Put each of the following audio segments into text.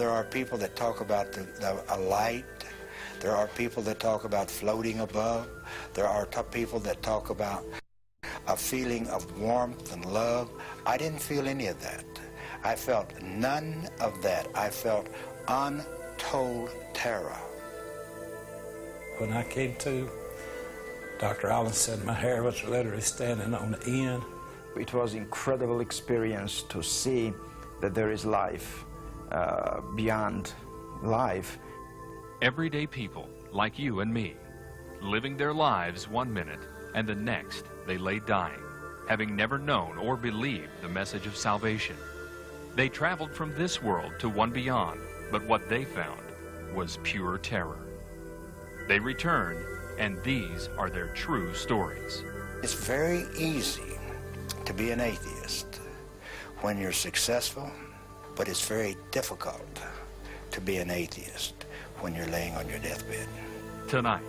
there are people that talk about a light. There are people that talk about floating above. There are people that talk about a feeling of warmth and love. I didn't feel any of that. I felt none of that. I felt untold terror. When I came to, Dr. Allen said my hair was literally standing on the end. It was an incredible experience to see that there is life beyond life. Everyday people like you and me, living their lives one minute and the next they lay dying, having never known or believed the message of salvation. They traveled from this world to one beyond, but what they found was pure terror. They returned, and these are their true stories. It's very easy to be an atheist when you're successful, but it's very difficult to be an atheist when you're laying on your deathbed. Tonight,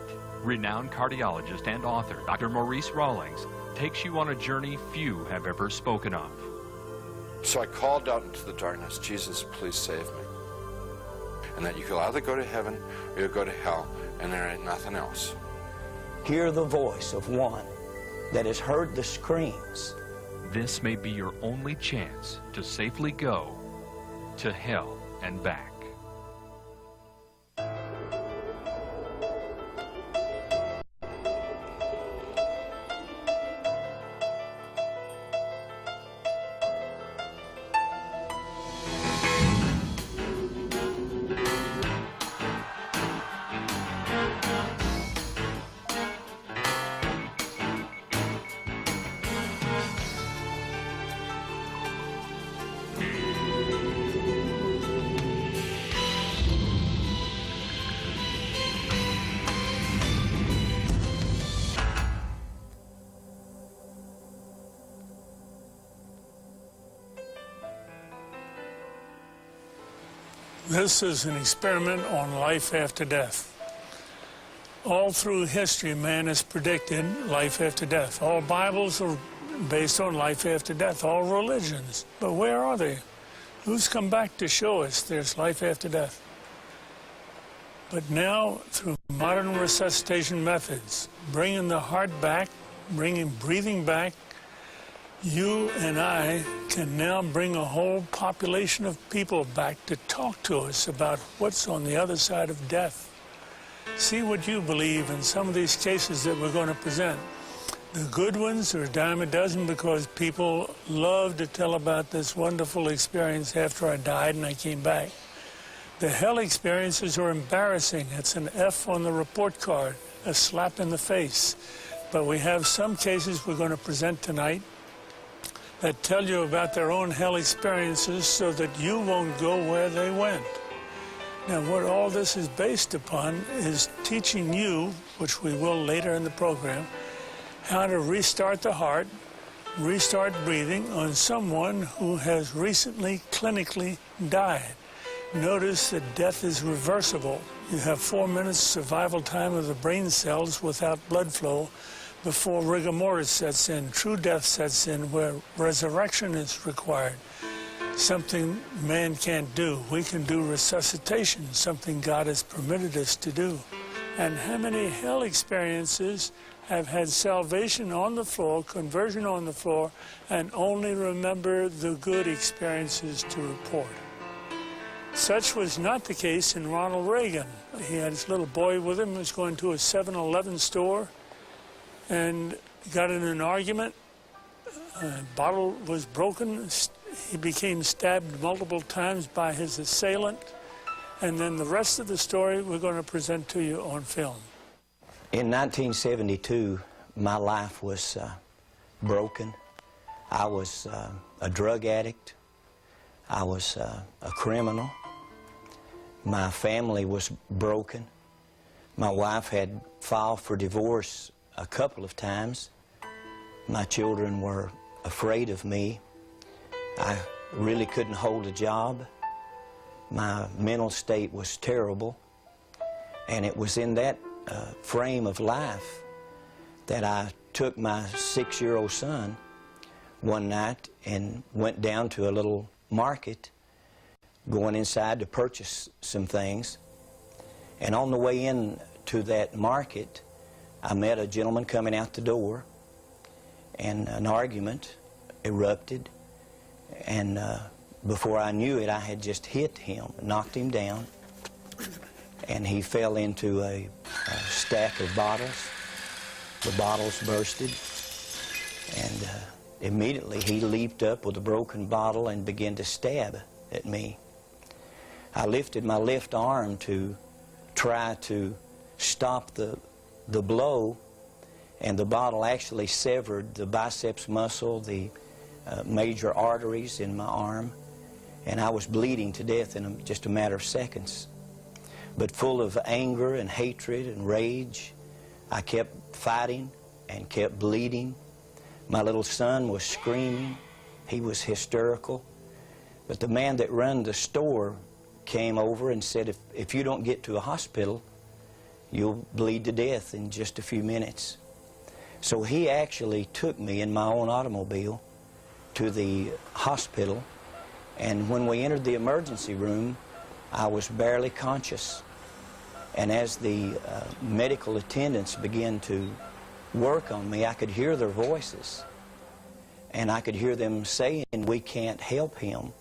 renowned cardiologist and author Dr. Maurice Rawlings takes you on a journey few have ever spoken of. So I called out into the darkness, Jesus, please save me. And that you could either go to heaven or you'll go to hell, and there ain't nothing else. Hear the voice of one that has heard the screams. This may be your only chance to safely go to hell and back. This is an experiment on life after death. All through history, man has predicted life after death. All Bibles are based on life after death, all religions. But where are they? Who's come back to show us there's life after death? But now, through modern resuscitation methods, bringing the heart back, bringing breathing back, you and I can now bring a whole population of people back to talk to us about what's on the other side of death. See what you believe in some of these cases that we're going to present. The good ones are a dime a dozen because people love to tell about this wonderful experience after I died and I came back. The hell experiences are embarrassing. It's an F on the report card, a slap in the face. But we have some cases we're going to present tonight that tell you about their own hell experiences so that you won't go where they went. Now, what all this is based upon is teaching you, which we will later in the program, how to restart the heart, restart breathing on someone who has recently clinically died. Notice that death is reversible. You have 4 minutes survival time of the brain cells without blood flow before rigor mortis sets in, true death sets in, where resurrection is required. Something man can't do. We can do resuscitation, something God has permitted us to do. And how many hell experiences have had salvation on the floor, conversion on the floor, and only remember the good experiences to report? Such was not the case in Ronald Reagan. He had his little boy with him, was going to a 7-Eleven store, and got in an argument. A bottle was broken. He became stabbed multiple times by his assailant. And then the rest of the story we're going to present to you on film. In 1972, my life was broken. I was a drug addict. I was a criminal. My family was broken. My wife had filed for divorce a couple of times. My children were afraid of me. I really couldn't hold a job. My mental state was terrible. And it was in that frame of life that I took my 6-year-old son one night and went down to a little market going inside to purchase some things. And on the way in to that market, I met a gentleman coming out the door, and an argument erupted. And before I knew it, I had just hit him, knocked him down, and he fell into a stack of bottles. The bottles bursted, and immediately he leaped up with a broken bottle and began to stab at me. I lifted my left arm to try to stop the blow, and the bottle actually severed the biceps muscle, the major arteries in my arm, and I was bleeding to death in just a matter of seconds. But full of anger and hatred and rage, I kept fighting and kept bleeding. My little son was screaming. He was hysterical. But the man that ran the store came over and said, if you don't get to a hospital, you'll bleed to death in just a few minutes. So he actually took me in my own automobile to the hospital, and when we entered the emergency room, I was barely conscious. And as the medical attendants began to work on me, I could hear their voices, and I could hear them saying, "We can't help him.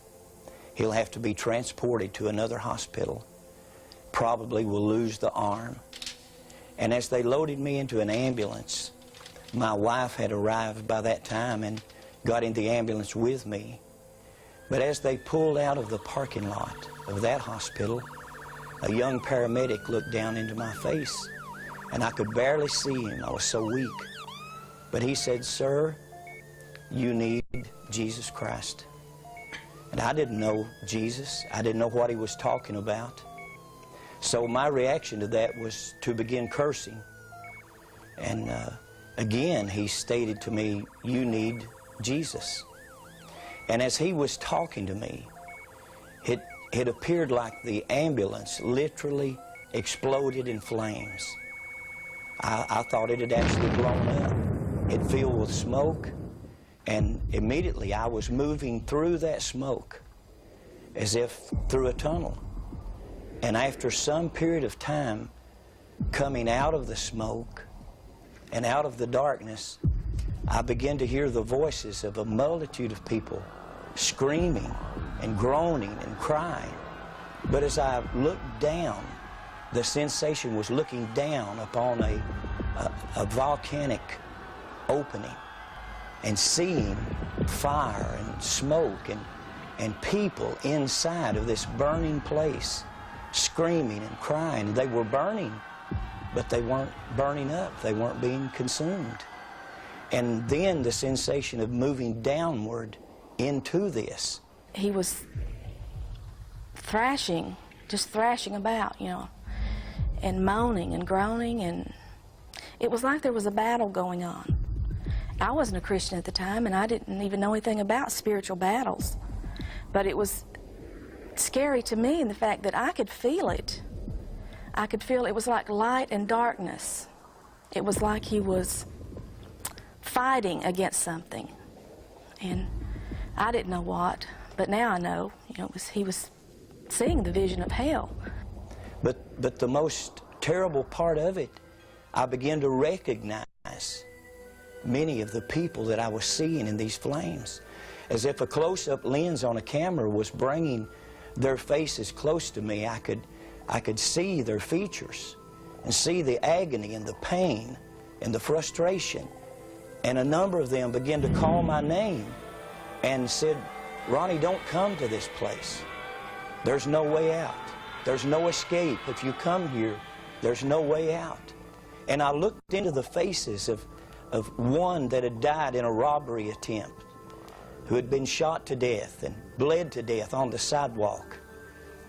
He'll have to be transported to another hospital. Probably will lose the arm." And as they loaded me into an ambulance, my wife had arrived by that time and got in the ambulance with me. But as they pulled out of the parking lot of that hospital, a young paramedic looked down into my face, and I could barely see him. I was so weak. But he said, "Sir, you need Jesus Christ." And I didn't know Jesus. I didn't know what he was talking about. So my reaction to that was to begin cursing. And again, he stated to me, "You need Jesus." And as he was talking to me, it appeared like the ambulance literally exploded in flames. I thought it had actually blown up. It filled with smoke, and immediately I was moving through that smoke as if through a tunnel. And after some period of time, coming out of the smoke and out of the darkness, I began to hear the voices of a multitude of people screaming and groaning and crying. But as I looked down, the sensation was looking down upon a volcanic opening and seeing fire and smoke and people inside of this burning place screaming and crying. They were burning, but they weren't burning up. They weren't being consumed. And then the sensation of moving downward into this. He was thrashing, just thrashing about, you know, and moaning and groaning, and it was like there was a battle going on. I wasn't a Christian at the time, and I didn't even know anything about spiritual battles. But it was scary to me in the fact that I could feel it. I could feel it was like light and darkness. It was like he was fighting against something. And I didn't know what, but now I know, you know, he was seeing the vision of hell. But the most terrible part of it, I began to recognize many of the people that I was seeing in these flames. As if a close-up lens on a camera was bringing their faces close to me, I could see their features and see the agony and the pain and the frustration. And a number of them began to call my name and said, "Ronnie, don't come to this place. There's no way out. There's no escape. If you come here, there's no way out." And I looked into the faces of one that had died in a robbery attempt, who had been shot to death and bled to death on the sidewalk.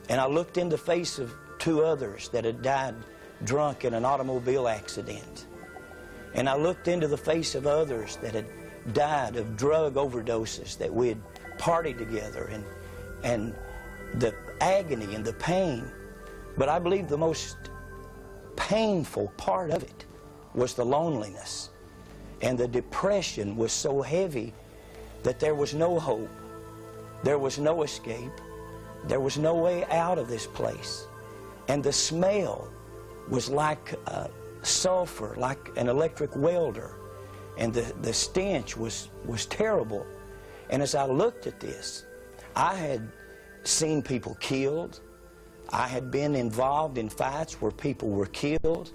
And I looked in the face of two others that had died drunk in an automobile accident. And I looked into the face of others that had died of drug overdoses that we had partied together, and the agony and the pain. But I believe the most painful part of it was the loneliness. And the depression was so heavy that there was no hope. There was no escape. There was no way out of this place. And the smell was like sulfur, like an electric welder. And the stench was terrible. And as I looked at this, I had seen people killed. I had been involved in fights where people were killed.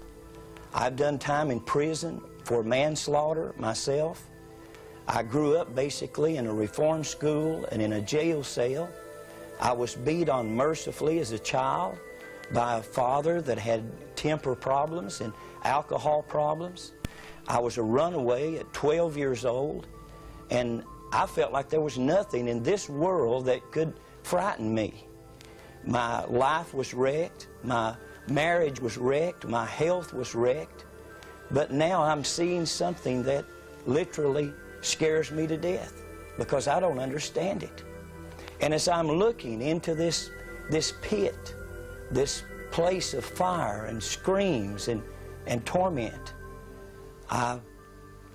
I've done time in prison for manslaughter myself. I grew up basically in a reform school and in a jail cell. I was beat unmercifully as a child by a father that had temper problems and alcohol problems. I was a runaway at 12 years old, and I felt like there was nothing in this world that could frighten me. My life was wrecked, my marriage was wrecked, my health was wrecked, but now I'm seeing something that literally scares me to death because I don't understand it. And as I'm looking into this pit, this place of fire and screams and torment, I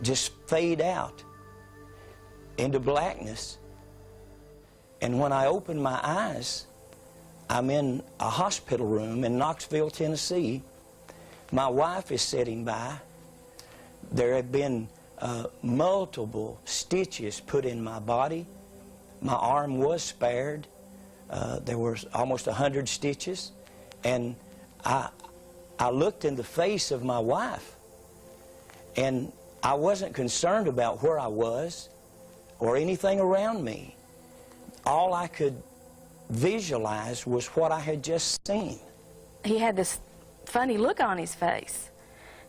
just fade out into blackness. And when I open my eyes, I'm in a hospital room in Knoxville, Tennessee. My wife is sitting by. There have been multiple stitches put in my body. My arm was spared. There was almost 100 stitches. And I looked in the face of my wife, and I wasn't concerned about where I was or anything around me. All I could visualize was what I had just seen. He had this funny look on his face,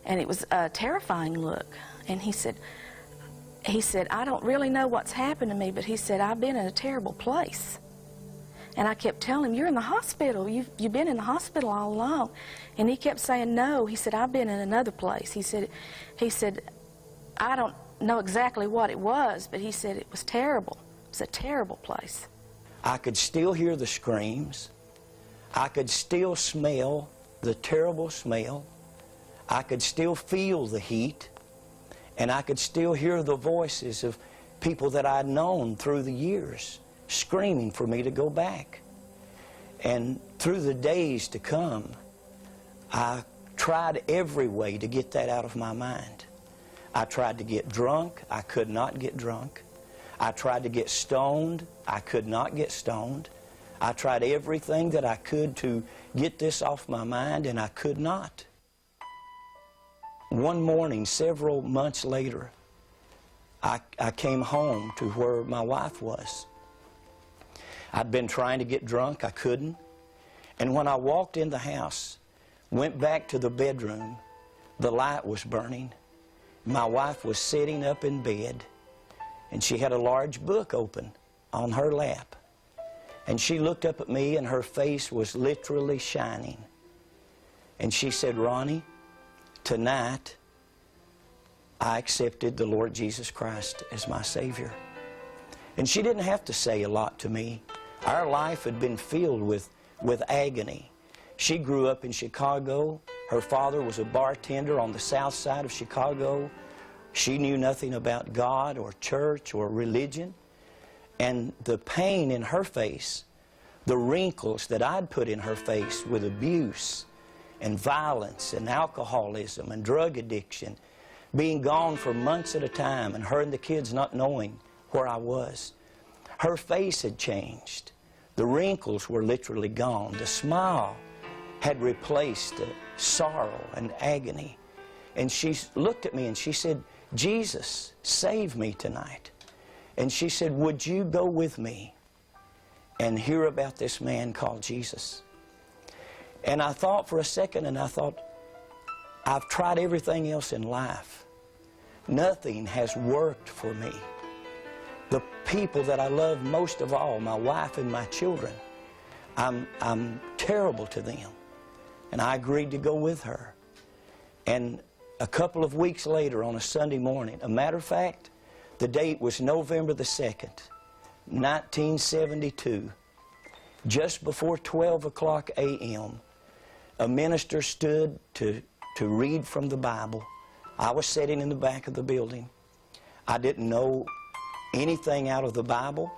and it was a terrifying look. And he said, I don't really know what's happened to me, but he said, I've been in a terrible place. And I kept telling him, you're in the hospital. You've been in the hospital all along. And he kept saying, no. He said, I've been in another place. He said, I don't know exactly what it was, but he said it was terrible. It was a terrible place. I could still hear the screams. I could still smell the terrible smell. I could still feel the heat. And I could still hear the voices of people that I'd known through the years screaming for me to go back. And through the days to come, I tried every way to get that out of my mind. I tried to get drunk. I could not get drunk. I tried to get stoned. I could not get stoned. I tried everything that I could to get this off my mind, and I could not. One morning, several months later, I came home to where my wife was. I'd been trying to get drunk. I couldn't. And when I walked in the house, went back to the bedroom, the light was burning. My wife was sitting up in bed, and she had a large book open on her lap. And she looked up at me, and her face was literally shining. And she said, Ronnie, tonight I accepted the Lord Jesus Christ as my Savior. And she didn't have to say a lot to me. Our life had been filled with agony. She grew up in Chicago. Her father was a bartender on the south side of Chicago. She knew nothing about God or church or religion. And the pain in her face, the wrinkles that I'd put in her face with abuse and violence and alcoholism and drug addiction, being gone for months at a time, and her and the kids not knowing where I was. Her face had changed. The wrinkles were literally gone. The smile had replaced the sorrow and agony. And she looked at me and she said, Jesus, save me tonight. And she said, would you go with me and hear about this man called Jesus? And I thought for a second, and I thought, I've tried everything else in life. Nothing has worked for me. The people that I love most of all, my wife and my children, I'm terrible to them. And I agreed to go with her. And a couple of weeks later, on a Sunday morning, a matter of fact, the date was November the 2nd, 1972, just before 12 o'clock a.m., a minister stood to read from the Bible. I was sitting in the back of the building. I didn't know anything out of the Bible.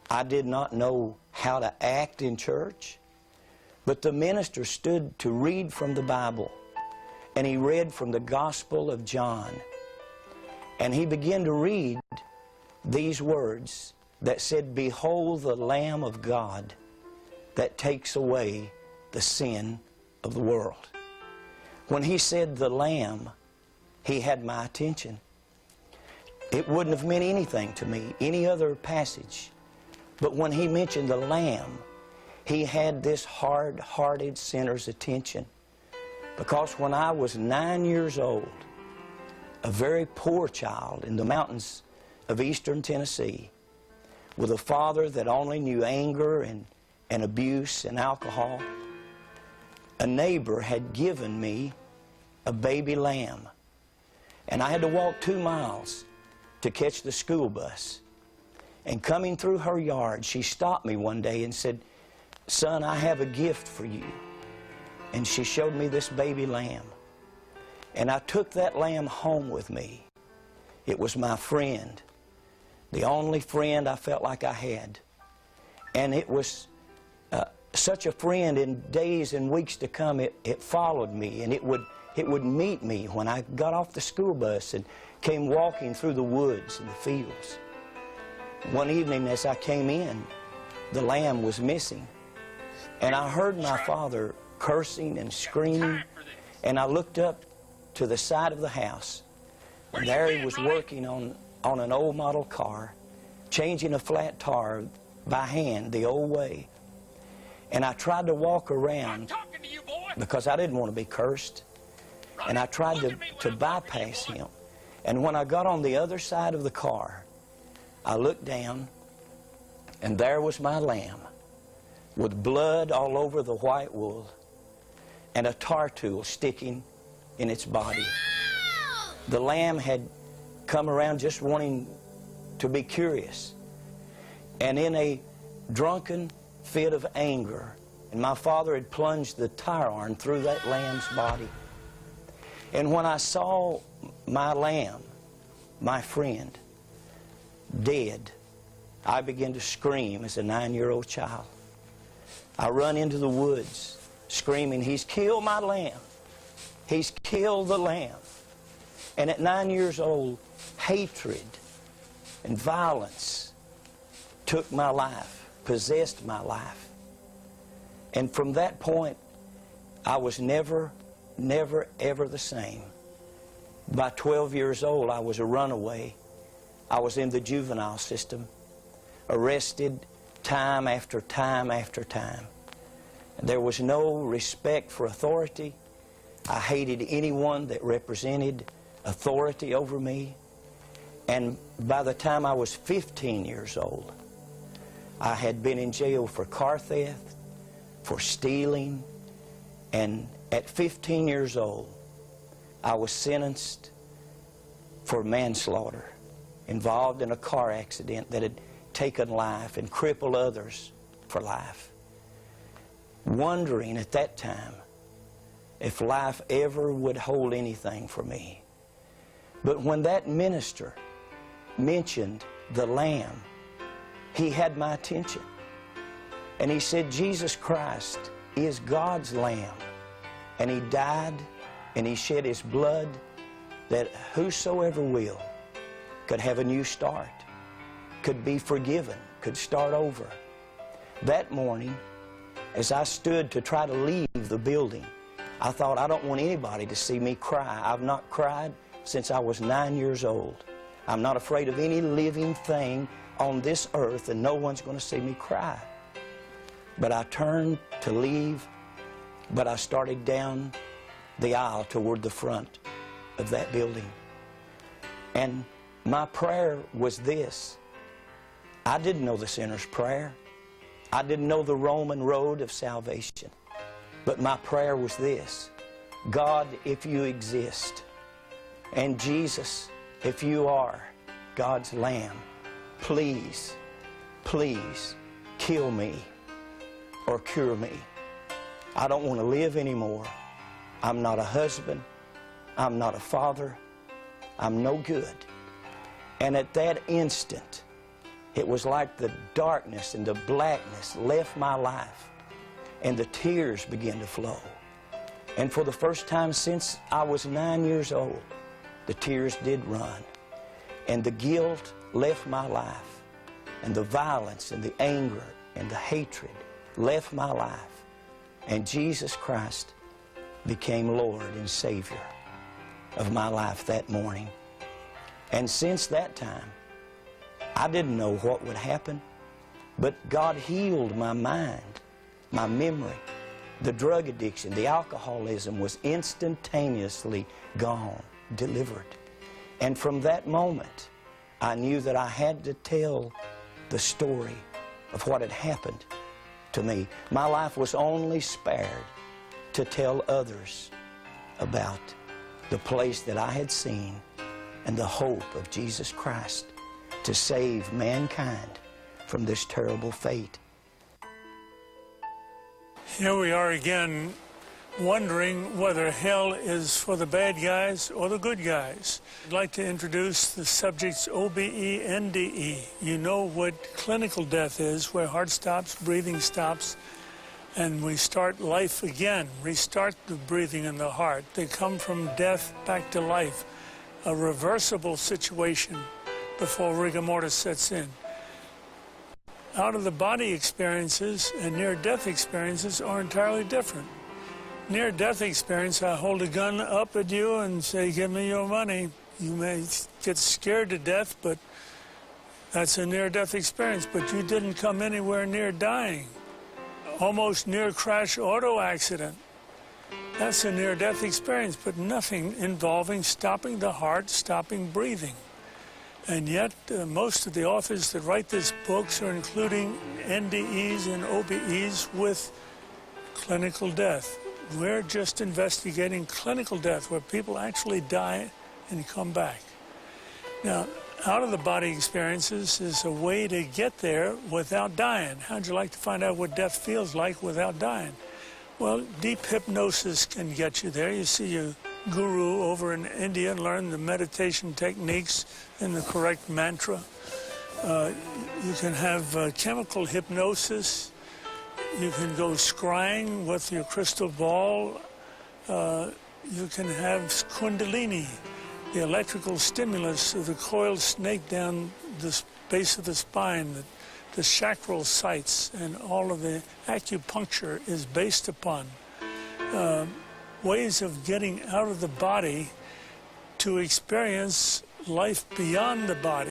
I did not know how to act in church. But the minister stood to read from the Bible, and he read from the Gospel of John. And he began to read these words that said, "Behold the Lamb of God that takes away the sin of the world." When he said the Lamb, he had my attention. It wouldn't have meant anything to me, any other passage. But when he mentioned the Lamb, he had this hard-hearted sinner's attention. Because when I was 9 years old, a very poor child in the mountains of eastern Tennessee, with a father that only knew anger and abuse and alcohol, a neighbor had given me a baby lamb. And I had to walk 2 miles to catch the school bus. And coming through her yard, she stopped me one day and said, "Son, I have a gift for you." And she showed me this baby lamb. And I took that lamb home with me. It was my friend, the only friend I felt like I had. And it was such a friend. In days and weeks to come, it followed me, and it would meet me when I got off the school bus and came walking through the woods and the fields. One evening as I came in, the lamb was missing. And I heard my father cursing and screaming, and I looked up to the side of the house, and there he was working on an old model car, changing a flat tire by hand the old way. And I tried to walk around because I didn't want to be cursed, and I tried to bypass him. And when I got on the other side of the car, I looked down, and there was my lamb with blood all over the white wool and a tar tool sticking in its body. The lamb had come around just wanting to be curious. And in a drunken fit of anger, and my father had plunged the tire iron through that lamb's body. And when I saw my lamb, my friend, dead, I began to scream as a 9-year-old child. I run into the woods screaming, "He's killed my lamb. He's killed the lamb." And at 9 years old, hatred and violence took my life, possessed my life. And from that point, I was never, ever the same. By 12 years old, I was a runaway. I was in the juvenile system, arrested time after time after time. There was no respect for authority. I hated anyone that represented authority over me. And by the time I was 15 years old, I had been in jail for car theft, for stealing, and at 15 years old, I was sentenced for manslaughter, involved in a car accident that had taken life and crippled others for life. Wondering at that time if life ever would hold anything for me. But when that minister mentioned the Lamb, he had my attention. And he said, Jesus Christ is God's Lamb. And he died and he shed his blood that whosoever will could have a new start, could be forgiven, could start over. That morning, as I stood to try to leave the building, I thought, I don't want anybody to see me cry. I've not cried since I was 9 years old. I'm not afraid of any living thing on this earth, and no one's going to see me cry. But I turned to leave, but I started down the aisle toward the front of that building. And my prayer was this. I didn't know the sinner's prayer. I didn't know the Roman road of salvation. But my prayer was this. God, if you exist, and Jesus, if you are God's Lamb, please, please kill me or cure me. I don't want to live anymore. I'm not a husband. I'm not a father. I'm no good. And at that instant, It was like the darkness and the blackness left my life, and the tears began to flow. And for the first time since I was 9 years old, the tears did run, and the guilt left my life, and the violence and the anger and the hatred left my life, and Jesus Christ became Lord and Savior of my life that morning. And since that time, I didn't know what would happen, but God healed my mind, my memory. The drug addiction, the alcoholism was instantaneously gone, delivered. And from that moment, I knew that I had to tell the story of what had happened to me. My life was only spared to tell others about the place that I had seen and the hope of Jesus Christ to save mankind from this terrible fate. Here we are again, wondering whether hell is for the bad guys or the good guys. I'd like to introduce the subjects OBE, NDE. You know what clinical death is, where heart stops, breathing stops, and we start life again, restart the breathing in the heart. They come from death back to life, a reversible situation before rigor mortis sets in. Out-of-the-body experiences and near-death experiences are entirely different. Near-death experience, I hold a gun up at you and say, give me your money. You may get scared to death, but that's a near-death experience. But you didn't come anywhere near dying. Almost near-crash auto accident. That's a near-death experience, but nothing involving stopping the heart, stopping breathing. And yet, most of the authors that write these books are including NDEs and OBEs with clinical death. We're just investigating clinical death, where people actually die and come back. Now, out-of-the-body experiences is a way to get there without dying. How'd you like to find out what death feels like without dying? Well, deep hypnosis can get you there. You see a guru over in India and learn the meditation techniques and the correct mantra. You can have chemical hypnosis. You can go scrying with your crystal ball. You can have kundalini, the electrical stimulus of the coiled snake down the base of the spine, the chakral sites, and all of the acupuncture is based upon ways of getting out of the body to experience life beyond the body,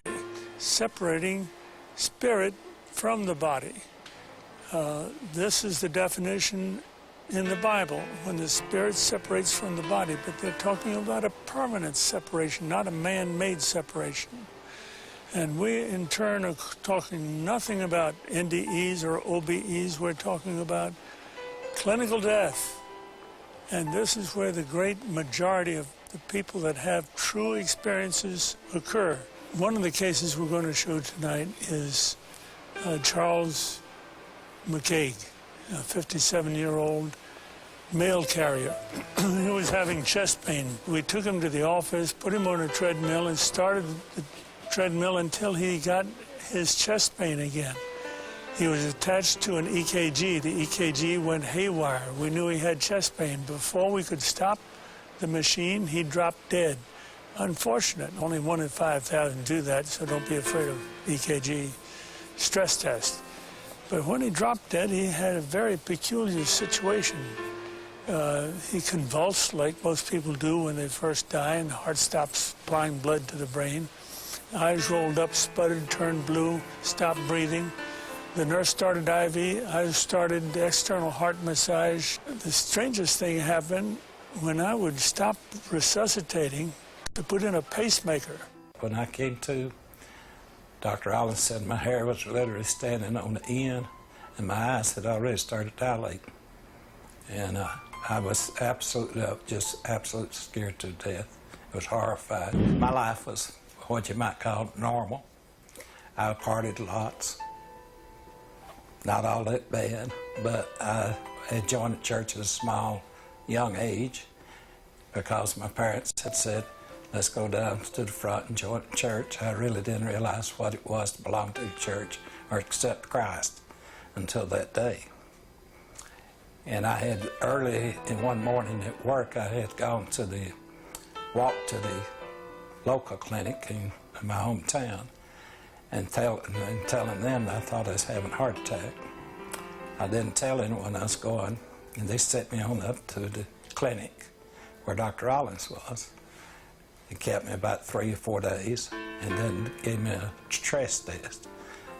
separating spirit from the body. This is the definition in the Bible, when the spirit separates from the body, but they're talking about a permanent separation, not a man-made separation. And we, in turn, are talking nothing about NDEs or OBEs. We're talking about clinical death. And this is where the great majority of the people that have true experiences occur. One of the cases we're going to show tonight is Charles McCaig, a 57-year-old mail carrier. He was having chest pain. We took him to the office, put him on a treadmill, and started the treadmill until he got his chest pain again. He was attached to an EKG. The EKG went haywire. We knew he had chest pain. Before we could stop the machine, he dropped dead. Unfortunate. Only 1 in 5,000 do that, so don't be afraid of EKG stress test. But when he dropped dead, he had a very peculiar situation. He convulsed like most people do when they first die, and the heart stops supplying blood to the brain. Eyes rolled up, sputtered, turned blue, stopped breathing. The nurse started IV. I started external heart massage. The strangest thing happened when I would stop resuscitating to put in a pacemaker. When I came to, Dr. Allen said my hair was literally standing on the end, and my eyes had already started dilating. And I was absolutely scared to death. I was horrified. My life was what you might call normal. I partied lots. Not all that bad, but I had joined the church at a small, young age because my parents had said, let's go down to the front and join the church. I really didn't realize what it was to belong to the church or accept Christ until that day. And I had early in one morning at work, I had gone to walk to the local clinic in my hometown and telling them I thought I was having a heart attack. I didn't tell anyone I was going, and they sent me on up to the clinic where Dr. Rollins was. He kept me about 3 or 4 days and then gave me a stress test.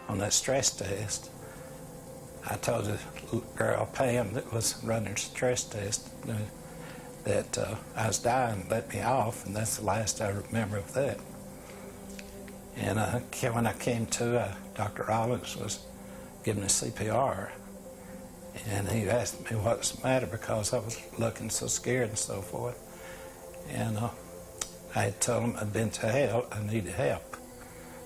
On that stress test, I told the girl, Pam, that was running the stress test, that I was dying, let me off, and that's the last I remember of that. And when I came to, Dr. Rollins was giving me CPR, and he asked me what was the matter because I was looking so scared and so forth. And I had told him I'd been to hell, I needed help.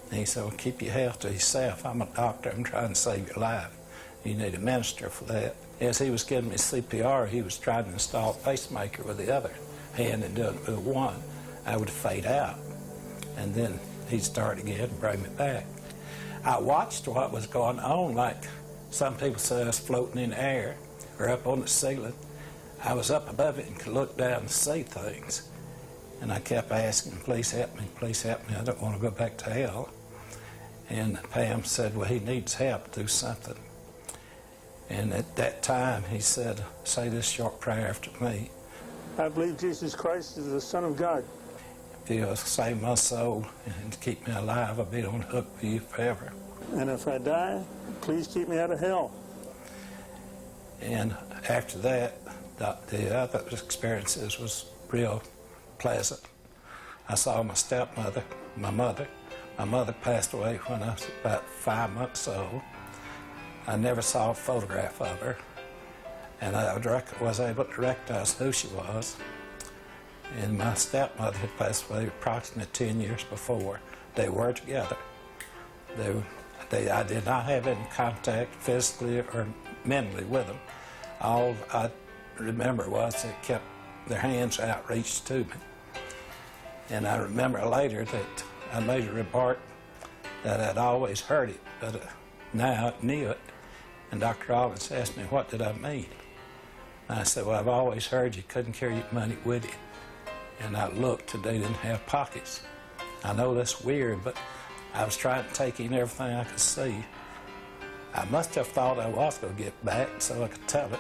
And he said, well, keep your health to yourself. I'm a doctor, I'm trying to save your life. You need a minister for that. As he was giving me CPR, he was trying to install a pacemaker with the other hand and doing it with one. I would fade out. And then he'd start again and bring me back. I watched what was going on, like some people say I was floating in the air or up on the ceiling. I was up above it and could look down and see things. And I kept asking, please help me, I don't want to go back to hell. And Pam said, well, he needs help, do something. And at that time, he said, say this short prayer after me. I believe Jesus Christ is the Son of God. If you'll save my soul and keep me alive, I'll be on the hook for you forever. And if I die, please keep me out of hell. And after that, the other experiences was real pleasant. I saw my stepmother, my mother. My mother passed away when I was about 5 months old. I never saw a photograph of her, and I was able to recognize who she was. And my stepmother had passed away approximately 10 years before. They were together. I did not have any contact physically or mentally with them. All I remember was they kept their hands outreached to me. And I remember later that I made a remark that I'd always heard it, but now I knew it. And Dr. Rollins asked me, what did I mean? And I said, well, I've always heard you couldn't carry your money with you. And I looked and they didn't have pockets. I know that's weird, but I was trying to take in everything I could see. I must have thought I was going to get back so I could tell it.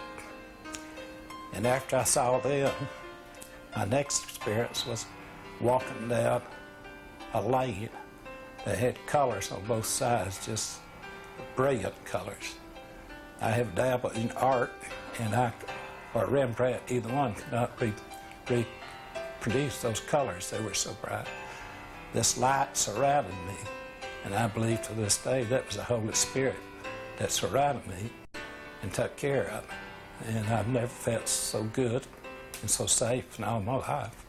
And after I saw them, my next experience was walking down a lane that had colors on both sides, just brilliant colors. I have dabbled in art, and or Rembrandt, either one could not reproduce those colors. They were so bright. This light surrounded me, and I believe to this day that was the Holy Spirit that surrounded me and took care of me. And I've never felt so good and so safe in all my life.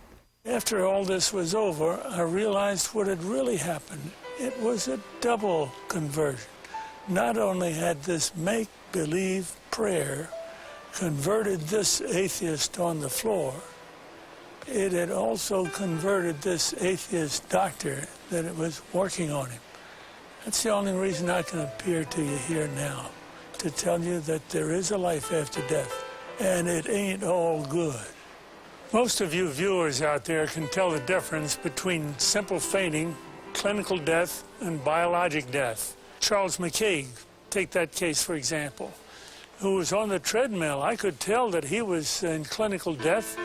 After all this was over, I realized what had really happened. It was a double conversion. Not only had this make-believe prayer converted this atheist on the floor, it had also converted this atheist doctor that it was working on him. That's the only reason I can appear to you here now, to tell you that there is a life after death, and it ain't all good. Most of you viewers out there can tell the difference between simple fainting, clinical death, and biologic death. Charles McCaig, take that case for example, who was on the treadmill. I could tell that he was in clinical death.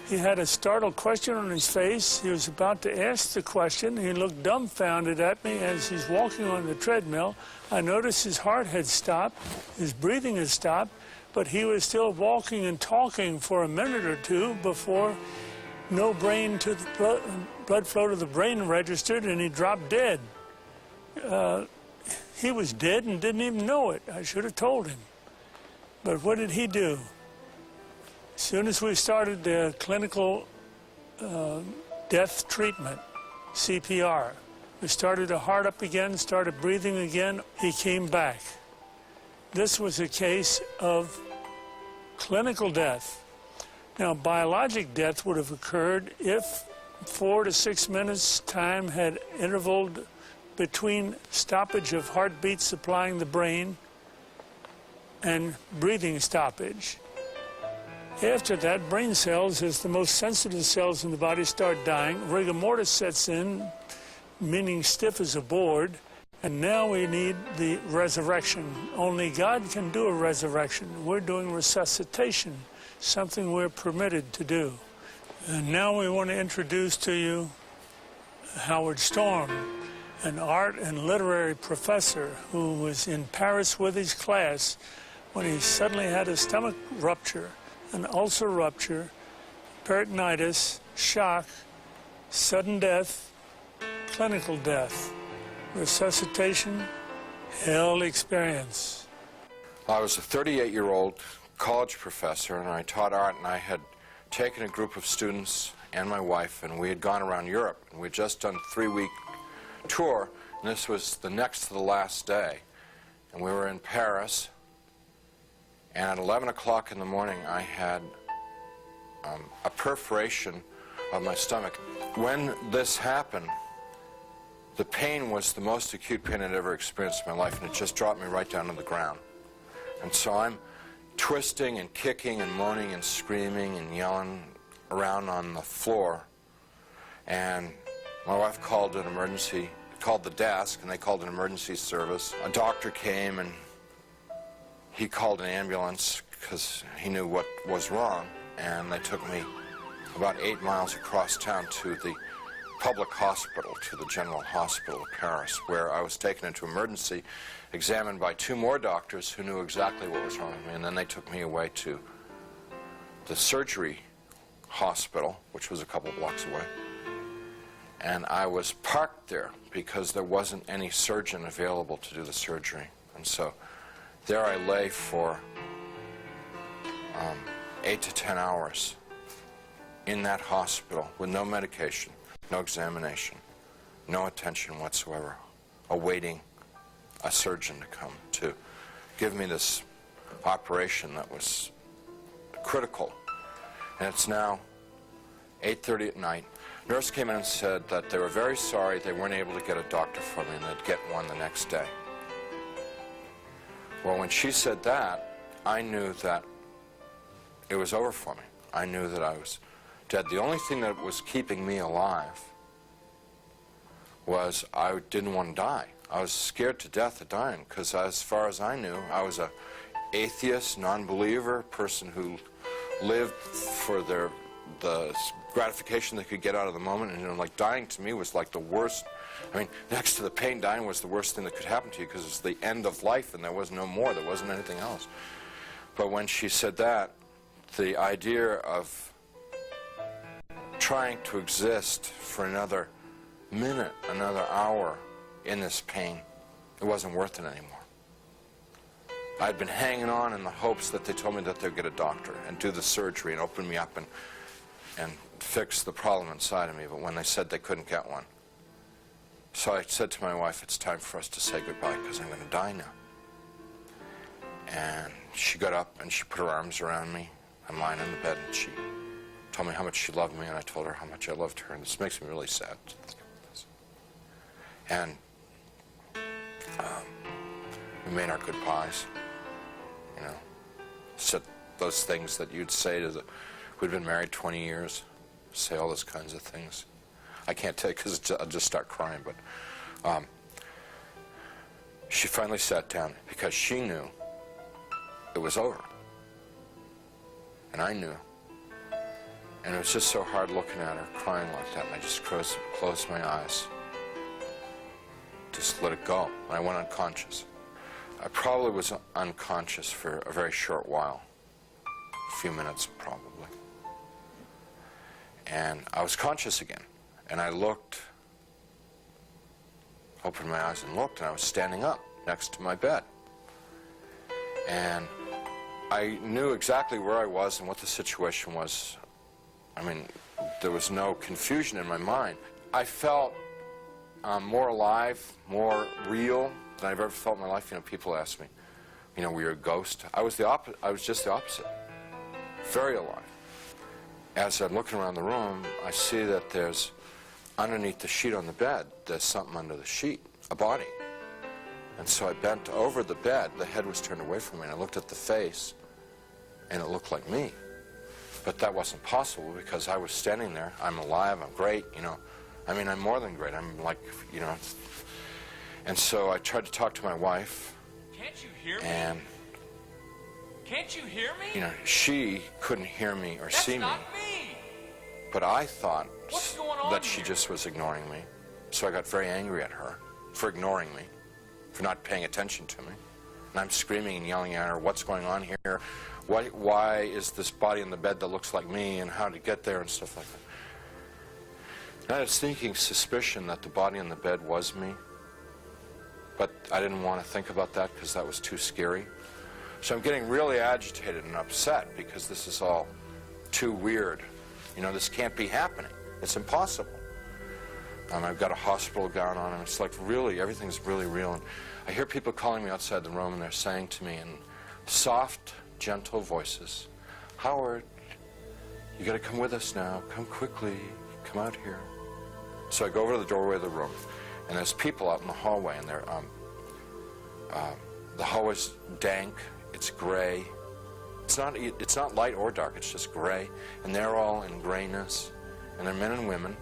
He had a startled question on his face. He was about to ask the question. He looked dumbfounded at me as he's walking on the treadmill. I noticed his heart had stopped, his breathing had stopped, but he was still walking and talking for a minute or two before no brain to the blood flow to the brain registered, and he dropped dead. He was dead and didn't even know it. I should have told him. But what did he do? As soon as we started the clinical death treatment, CPR, we started the heart up again, started breathing again, he came back. This was a case of clinical death. Now, biologic death would have occurred if 4 to 6 minutes time had intervaled between stoppage of heartbeat supplying the brain and breathing stoppage. After that, brain cells, as the most sensitive cells in the body, start dying. Rigor mortis sets in, meaning stiff as a board, and now we need the resurrection. Only God can do a resurrection. We're doing resuscitation, something we're permitted to do. And now we want to introduce to you Howard Storm, an art and literary professor who was in Paris with his class when he suddenly had a stomach rupture, an ulcer rupture, peritonitis, shock, sudden death, clinical death, resuscitation, hell experience. I was a 38-year-old college professor, and I taught art, and I had taken a group of students and my wife, and we had gone around Europe, and we had just done a 3-week tour, and this was the next to the last day. And we were in Paris, and at 11 o'clock in the morning, I had a perforation of my stomach. When this happened, the pain was the most acute pain I'd ever experienced in my life, and it just dropped me right down to the ground. And so I'm twisting and kicking and moaning and screaming and yelling around on the floor. And my wife called the desk, and they called an emergency service. A doctor came, and he called an ambulance because he knew what was wrong. And they took me about 8 miles across town to the public hospital, to the General Hospital of Paris, where I was taken into emergency, examined by 2 more doctors who knew exactly what was wrong with me, and then they took me away to the surgery hospital, which was a couple blocks away. And I was parked there because there wasn't any surgeon available to do the surgery. And so there I lay for 8 to 10 hours in that hospital with no medication, no examination, no attention whatsoever, awaiting a surgeon to come to give me this operation that was critical. And it's now 8:30 at night. Nurse came in and said that they were very sorry they weren't able to get a doctor for me, and they'd get one the next day. Well, when she said that, I knew that it was over for me. I knew that I was dead. The only thing that was keeping me alive was I didn't want to die. I was scared to death of dying because, as far as I knew, I was an atheist, non-believer, person who lived for the gratification they could get out of the moment. And like dying to me was like the worst. I mean, next to the pain, dying was the worst thing that could happen to you because it's the end of life and there was no more. There wasn't anything else. But when she said that, the idea of trying to exist for another minute, another hour in this pain, it wasn't worth it anymore. I'd been hanging on in the hopes that they told me that they'd get a doctor and do the surgery and open me up and fix the problem inside of me, but when they said they couldn't get one. So I said to my wife, it's time for us to say goodbye because I'm going to die now. And she got up and she put her arms around me. I'm lying in the bed, and she told me how much she loved me, and I told her how much I loved her, and this makes me really sad to think about this. And we made our goodbyes, you know, said those things that you'd say to who'd been married 20 years, say all those kinds of things. I can't tell you because I'll just start crying, but she finally sat down because she knew it was over. And I knew. And it was just so hard looking at her, crying like that, and I just closed my eyes. Just let it go. And I went unconscious. I probably was unconscious for a very short while. A few minutes, probably. And I was conscious again. And I looked, opened my eyes and looked, and I was standing up next to my bed. And I knew exactly where I was and what the situation was. I mean, there was no confusion in my mind. I felt more alive, more real than I've ever felt in my life. You know, people ask me, you know, were you a ghost? I was just the opposite. Very alive. as I'm looking around the room, I see that there's, underneath the sheet on the bed, there's something under the sheet, a body. And so I bent over the bed, the head was turned away from me, and I looked at the face, and it looked like me. But that wasn't possible because I was standing there. I'm alive, I'm great, you know. I mean, I'm more than great. I'm like, you know. And so I tried to talk to my wife. Can't you hear me? And, Can't you hear me? you know, she couldn't hear me or That's see me. not me. But I thought What's going on that she here? just was ignoring me. So I got very angry at her for ignoring me, for not paying attention to me. And I'm screaming and yelling at her, what's going on here? Why is this body in the bed that looks like me, and how to get there and stuff like that? And I had a sneaking suspicion that the body in the bed was me. But I didn't want to think about that because that was too scary. So I'm getting really agitated and upset because this is all too weird. You know, this can't be happening. It's impossible. I've got a hospital gown on, and it's like really, everything's really real. And I hear people calling me outside the room, and they're saying to me in soft, gentle voices, Howard, you got to come with us now. Come quickly. Come out here. So I go over to the doorway of the room, and there's people out in the hallway, and they're the hallway's dank. It's gray. It's not light or dark. It's just gray, and they're all in grayness, and they're men and women,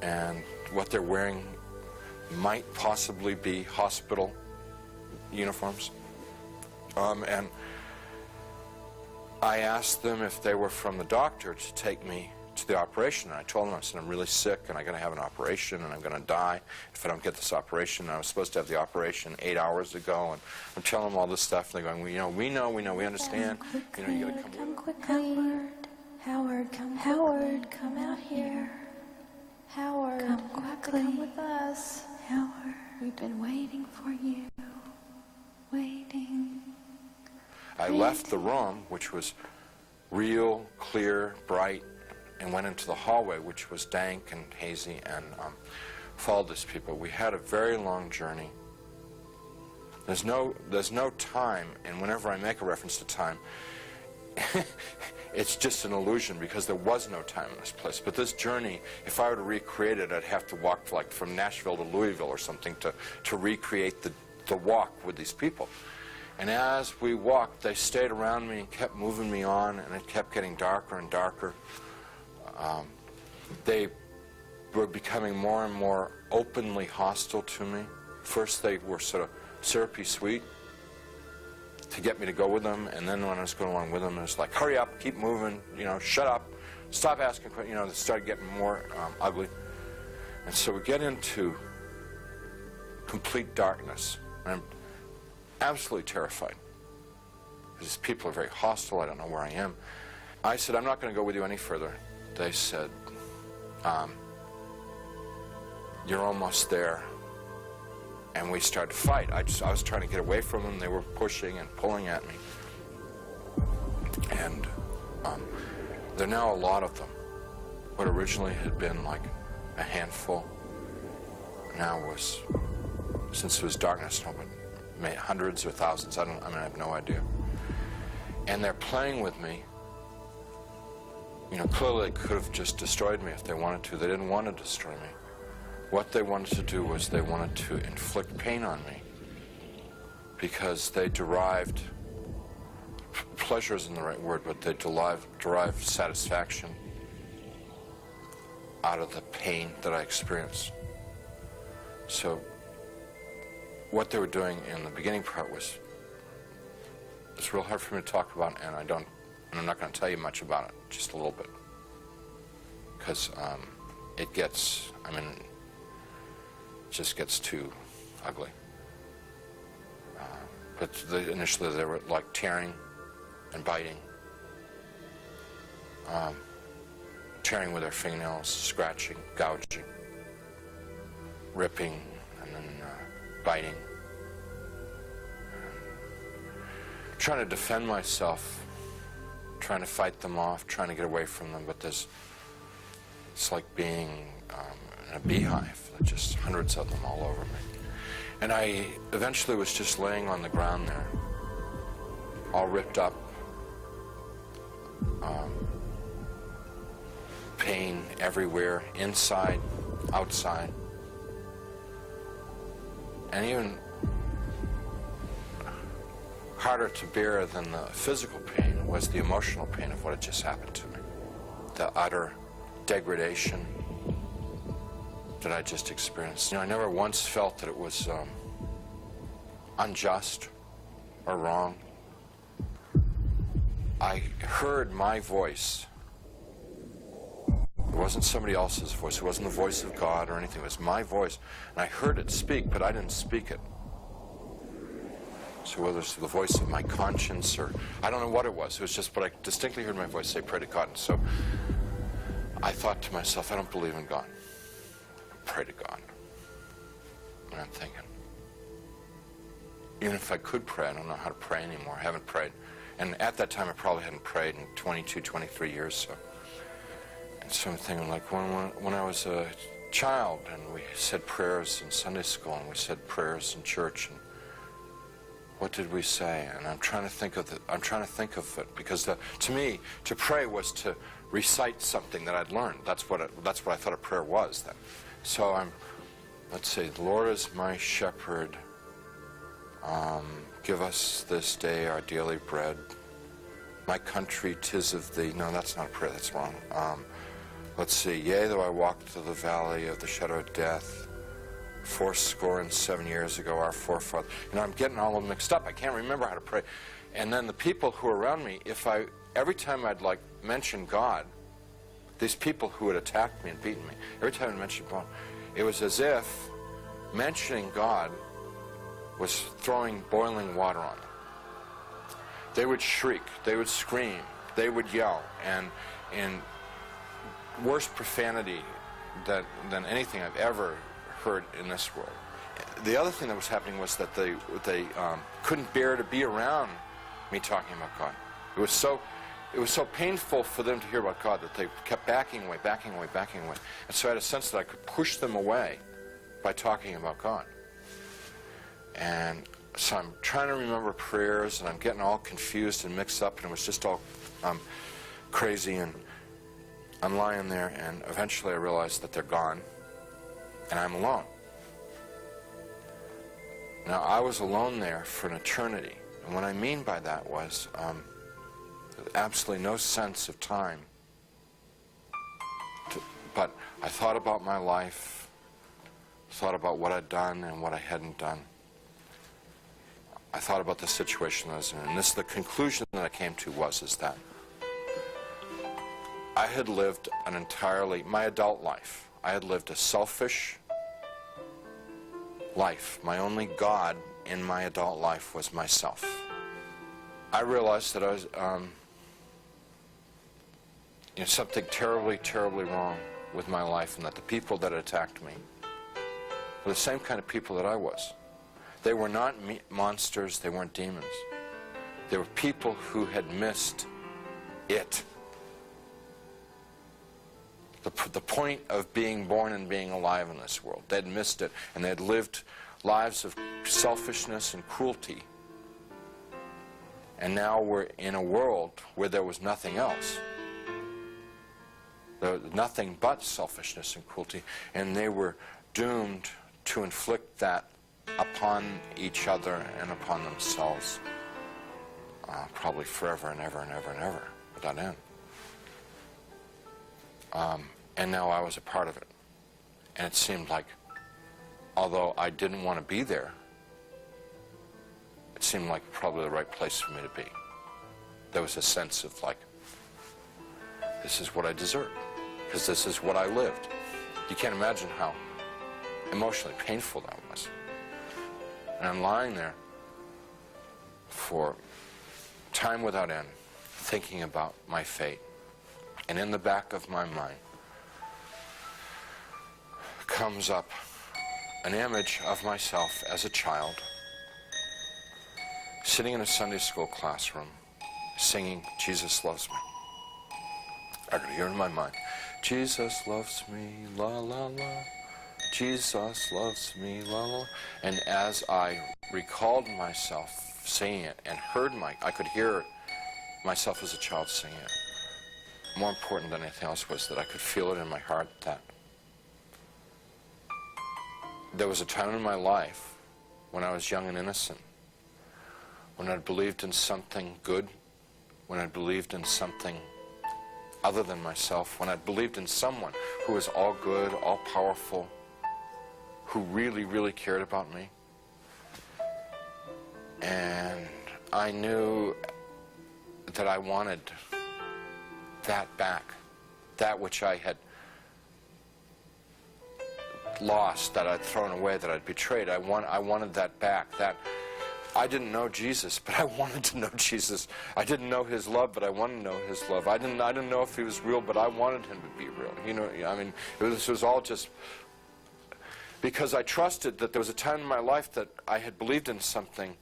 and what they're wearing might possibly be hospital uniforms. And I asked them if they were from the doctor to take me to the operation. And I told them, I said, I'm really sick, and I'm going to have an operation, and I'm going to die if I don't get this operation. And I was supposed to have the operation 8 hours ago, and I'm telling them all this stuff, and they're going, well, we know, we understand. You know, you got to come quickly. Howard, come out here. Howard, come quickly. Come with us. Howard, we've been waiting for you. Waiting. I left the room, which was real, clear, bright, and went into the hallway, which was dank and hazy, and followed these people. We had a very long journey. There's no time, and whenever I make a reference to time, it's just an illusion because there was no time in this place. But this journey, if I were to recreate it, I'd have to walk like from Nashville to Louisville or something to recreate the walk with these people. And as we walked, they stayed around me and kept moving me on, and it kept getting darker and darker. They were becoming more and more openly hostile to me. First they were sort of syrupy sweet to get me to go with them, and then when I was going along with them, it was like, hurry up, keep moving, you know, shut up, stop asking questions, you know, they started getting more ugly. And so we get into complete darkness. I'm absolutely terrified because these people are very hostile. I don't know where I am. I said, I'm not going to go with you any further. They said, you're almost there. And we started to fight. I was trying to get away from them. They were pushing and pulling at me. And there are now a lot of them. What originally had been like a handful now was, since it was darkness, hundreds or thousands. I have no idea. And they're playing with me. You know, clearly they could have just destroyed me if they wanted to. They didn't want to destroy me. What they wanted to do was they wanted to inflict pain on me because they derived, pleasure isn't the right word, but they derived satisfaction out of the pain that I experienced. So what they were doing in the beginning part was, it's real hard for me to talk about, and I'm not going to tell you much about it, just a little bit, because it just gets too ugly. But initially they were like tearing and biting, tearing with their fingernails, scratching, gouging, ripping, and then biting. Trying to defend myself, trying to fight them off, trying to get away from them, but it's like being in a beehive. Just hundreds of them all over me. And I eventually was just laying on the ground there, all ripped up, pain everywhere, inside, outside. And even harder to bear than the physical pain was the emotional pain of what had just happened to me. The utter degradation that I just experienced. You know, I never once felt that it was unjust or wrong. I heard my voice. It wasn't somebody else's voice. It wasn't the voice of God or anything. It was my voice. And I heard it speak, but I didn't speak it. So whether it's the voice of my conscience or I don't know what it was. It was just, but I distinctly heard my voice say, pray to God. And so I thought to myself, I don't believe in God. Pray to God. And I'm thinking, even if I could pray, I don't know how to pray anymore. I haven't prayed. And at that time, I probably hadn't prayed in 22, 23 years. So I'm thinking, like, when I was a child, and we said prayers in Sunday school, and we said prayers in church, and what did we say? And I'm trying to think of it, because to me, to pray was to recite something that I'd learned. That's what I thought a prayer was then. So let's say, the Lord is my shepherd. Give us this day our daily bread. My country, 'tis of thee. No, that's not a prayer. That's wrong. Let's see. Yea, though I walk through the valley of the shadow of death, 77 years ago, our forefathers. You know, I'm getting all of them mixed up. I can't remember how to pray. And then the people who are around me, every time I'd like mention God, these people who had attacked me and beaten me, every time I mentioned God, it was as if mentioning God was throwing boiling water on them. They would shriek, they would scream, they would yell, and in worse profanity than anything I've ever heard in this world. The other thing that was happening was that they couldn't bear to be around me talking about God. It was so painful for them to hear about God that they kept backing away. And so I had a sense that I could push them away by talking about God. And so I'm trying to remember prayers, and I'm getting all confused and mixed up, and it was just all crazy, and I'm lying there, and eventually I realized that they're gone, and I'm alone. Now, I was alone there for an eternity, and what I mean by that was absolutely no sense of time. But I thought about my life, thought about what I'd done and what I hadn't done. I thought about the situation I was in, and the conclusion that I came to is that I had lived my adult life, I had lived a selfish life. My only God in my adult life was myself. I realized that I was, something terribly, terribly wrong with my life, and that the people that attacked me were the same kind of people that I was. They were not monsters, they weren't demons. They were people who had missed it. The point of being born and being alive in this world. They'd missed it, and they'd lived lives of selfishness and cruelty. And now we're in a world where there was nothing else. There was nothing but selfishness and cruelty, and they were doomed to inflict that upon each other and upon themselves, probably forever and ever and ever and ever, without end. And now I was a part of it. And it seemed like, although I didn't want to be there, it seemed like probably the right place for me to be. There was a sense of like, this is what I deserve, because this is what I lived. You can't imagine how emotionally painful that was. And I'm lying there for time without end, thinking about my fate. And in the back of my mind comes up an image of myself as a child, sitting in a Sunday school classroom, singing, Jesus Loves Me. I could hear in my mind, Jesus loves me, la la la. Jesus loves me, la la. And as I recalled myself singing it and I could hear myself as a child singing it, more important than anything else was that I could feel it in my heart that there was a time in my life when I was young and innocent, when I believed in something good, when I believed in something other than myself, when I believed in someone who was all good, all powerful, who really, really cared about me. And I knew that I wanted that back, that which I had lost, that I'd thrown away, that I'd betrayed. I wanted that back. That I didn't know Jesus, but I wanted to know Jesus. I didn't know his love, but I wanted to know his love. I didn't know if he was real, but I wanted him to be real. You know, I mean, this was all just because I trusted that there was a time in my life that I had believed in something,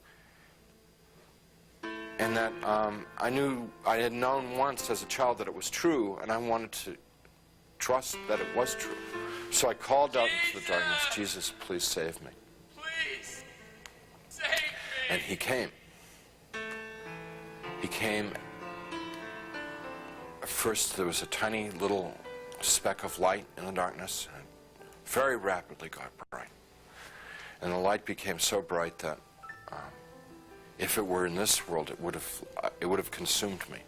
and that I knew I had known once as a child that it was true, and I wanted to trust that it was true. So I called out into the darkness, Jesus, please save me. Please save me. And he came. He came. First, there was a tiny little speck of light in the darkness, and it very rapidly got bright. And the light became so bright that if it were in this world, it would have consumed me.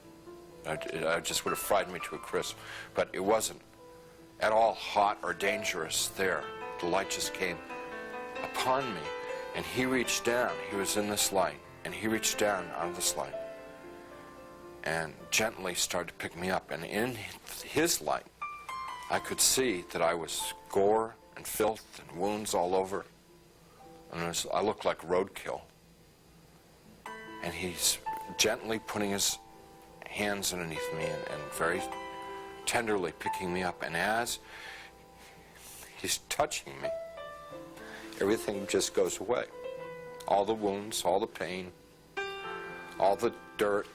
I just would have fried me to a crisp. But it wasn't at all hot or dangerous there. The light just came upon me, and he reached down. He was in this light, and he reached down out of this light and gently started to pick me up. And in his light, I could see that I was gore and filth and wounds all over, and I looked like roadkill. And he's gently putting his hands underneath me and very tenderly picking me up. And as he's touching me, everything just goes away. All the wounds, all the pain, all the dirt,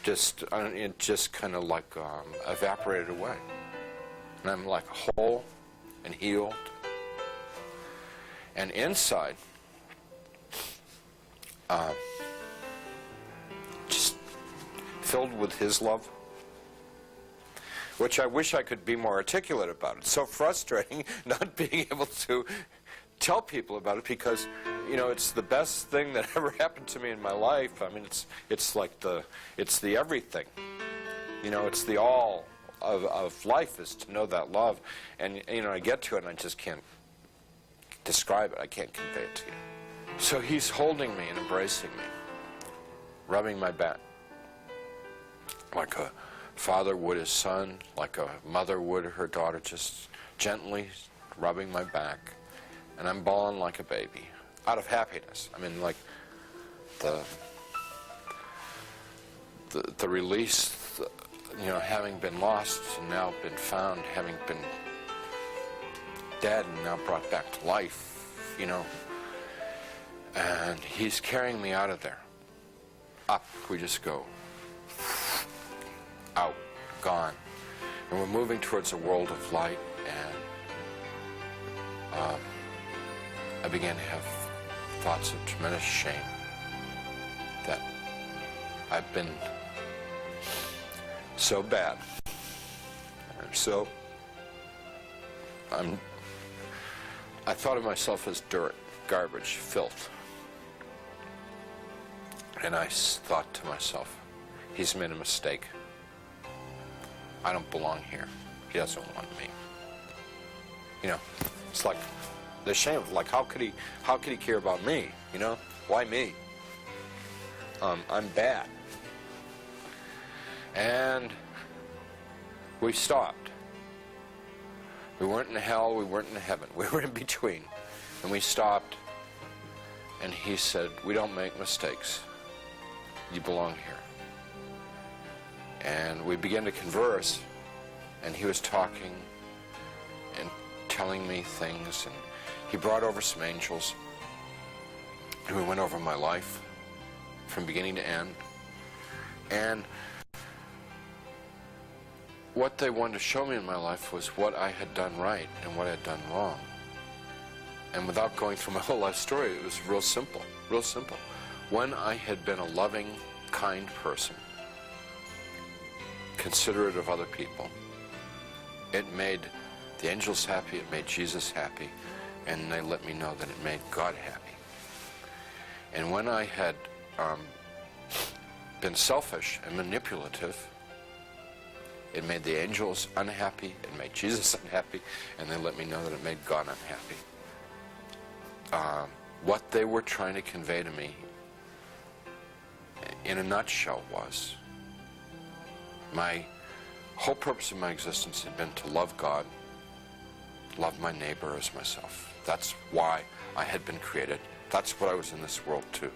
it just kind of like evaporated away. And I'm like whole and healed. And inside, just filled with his love, which I wish I could be more articulate about. It's so frustrating not being able to tell people about it, because, you know, it's the best thing that ever happened to me in my life. I mean, it's like it's the everything. You know, it's the all of life is to know that love. And, you know, I get to it and I just can't describe it. I can't convey it to you. So he's holding me and embracing me, rubbing my back like a father would his son, like a mother would her daughter, just gently rubbing my back. And I'm bawling like a baby, out of happiness. I mean, like the release, you know, having been lost and now been found, having been dead and now brought back to life, you know. And he's carrying me out of there. Up we just go. Out, gone. And we're moving towards a world of light, and I began to have thoughts of tremendous shame that I've been so bad. And so I thought of myself as dirt, garbage, filth. And I thought to myself, he's made a mistake. I don't belong here. He doesn't want me. You know, it's like the shame. Like, how could he care about me? You know, why me? I'm bad. And we stopped. We weren't in hell. We weren't in heaven. We were in between. And we stopped. And he said, "We don't make mistakes. You belong here." And we began to converse, and he was talking and telling me things, and he brought over some angels, and we went over my life from beginning to end. And what they wanted to show me in my life was what I had done right and what I had done wrong. And without going through my whole life story, it was real simple, real simple. When I had been a loving, kind person, considerate of other people. It made the angels happy, it made Jesus happy, and they let me know that it made God happy. And when I had been selfish and manipulative, it made the angels unhappy, it made Jesus unhappy, and they let me know that it made God unhappy. What they were trying to convey to me, in a nutshell, was my whole purpose of my existence had been to love God, love my neighbor as myself. That's why I had been created. That's what I was in this world to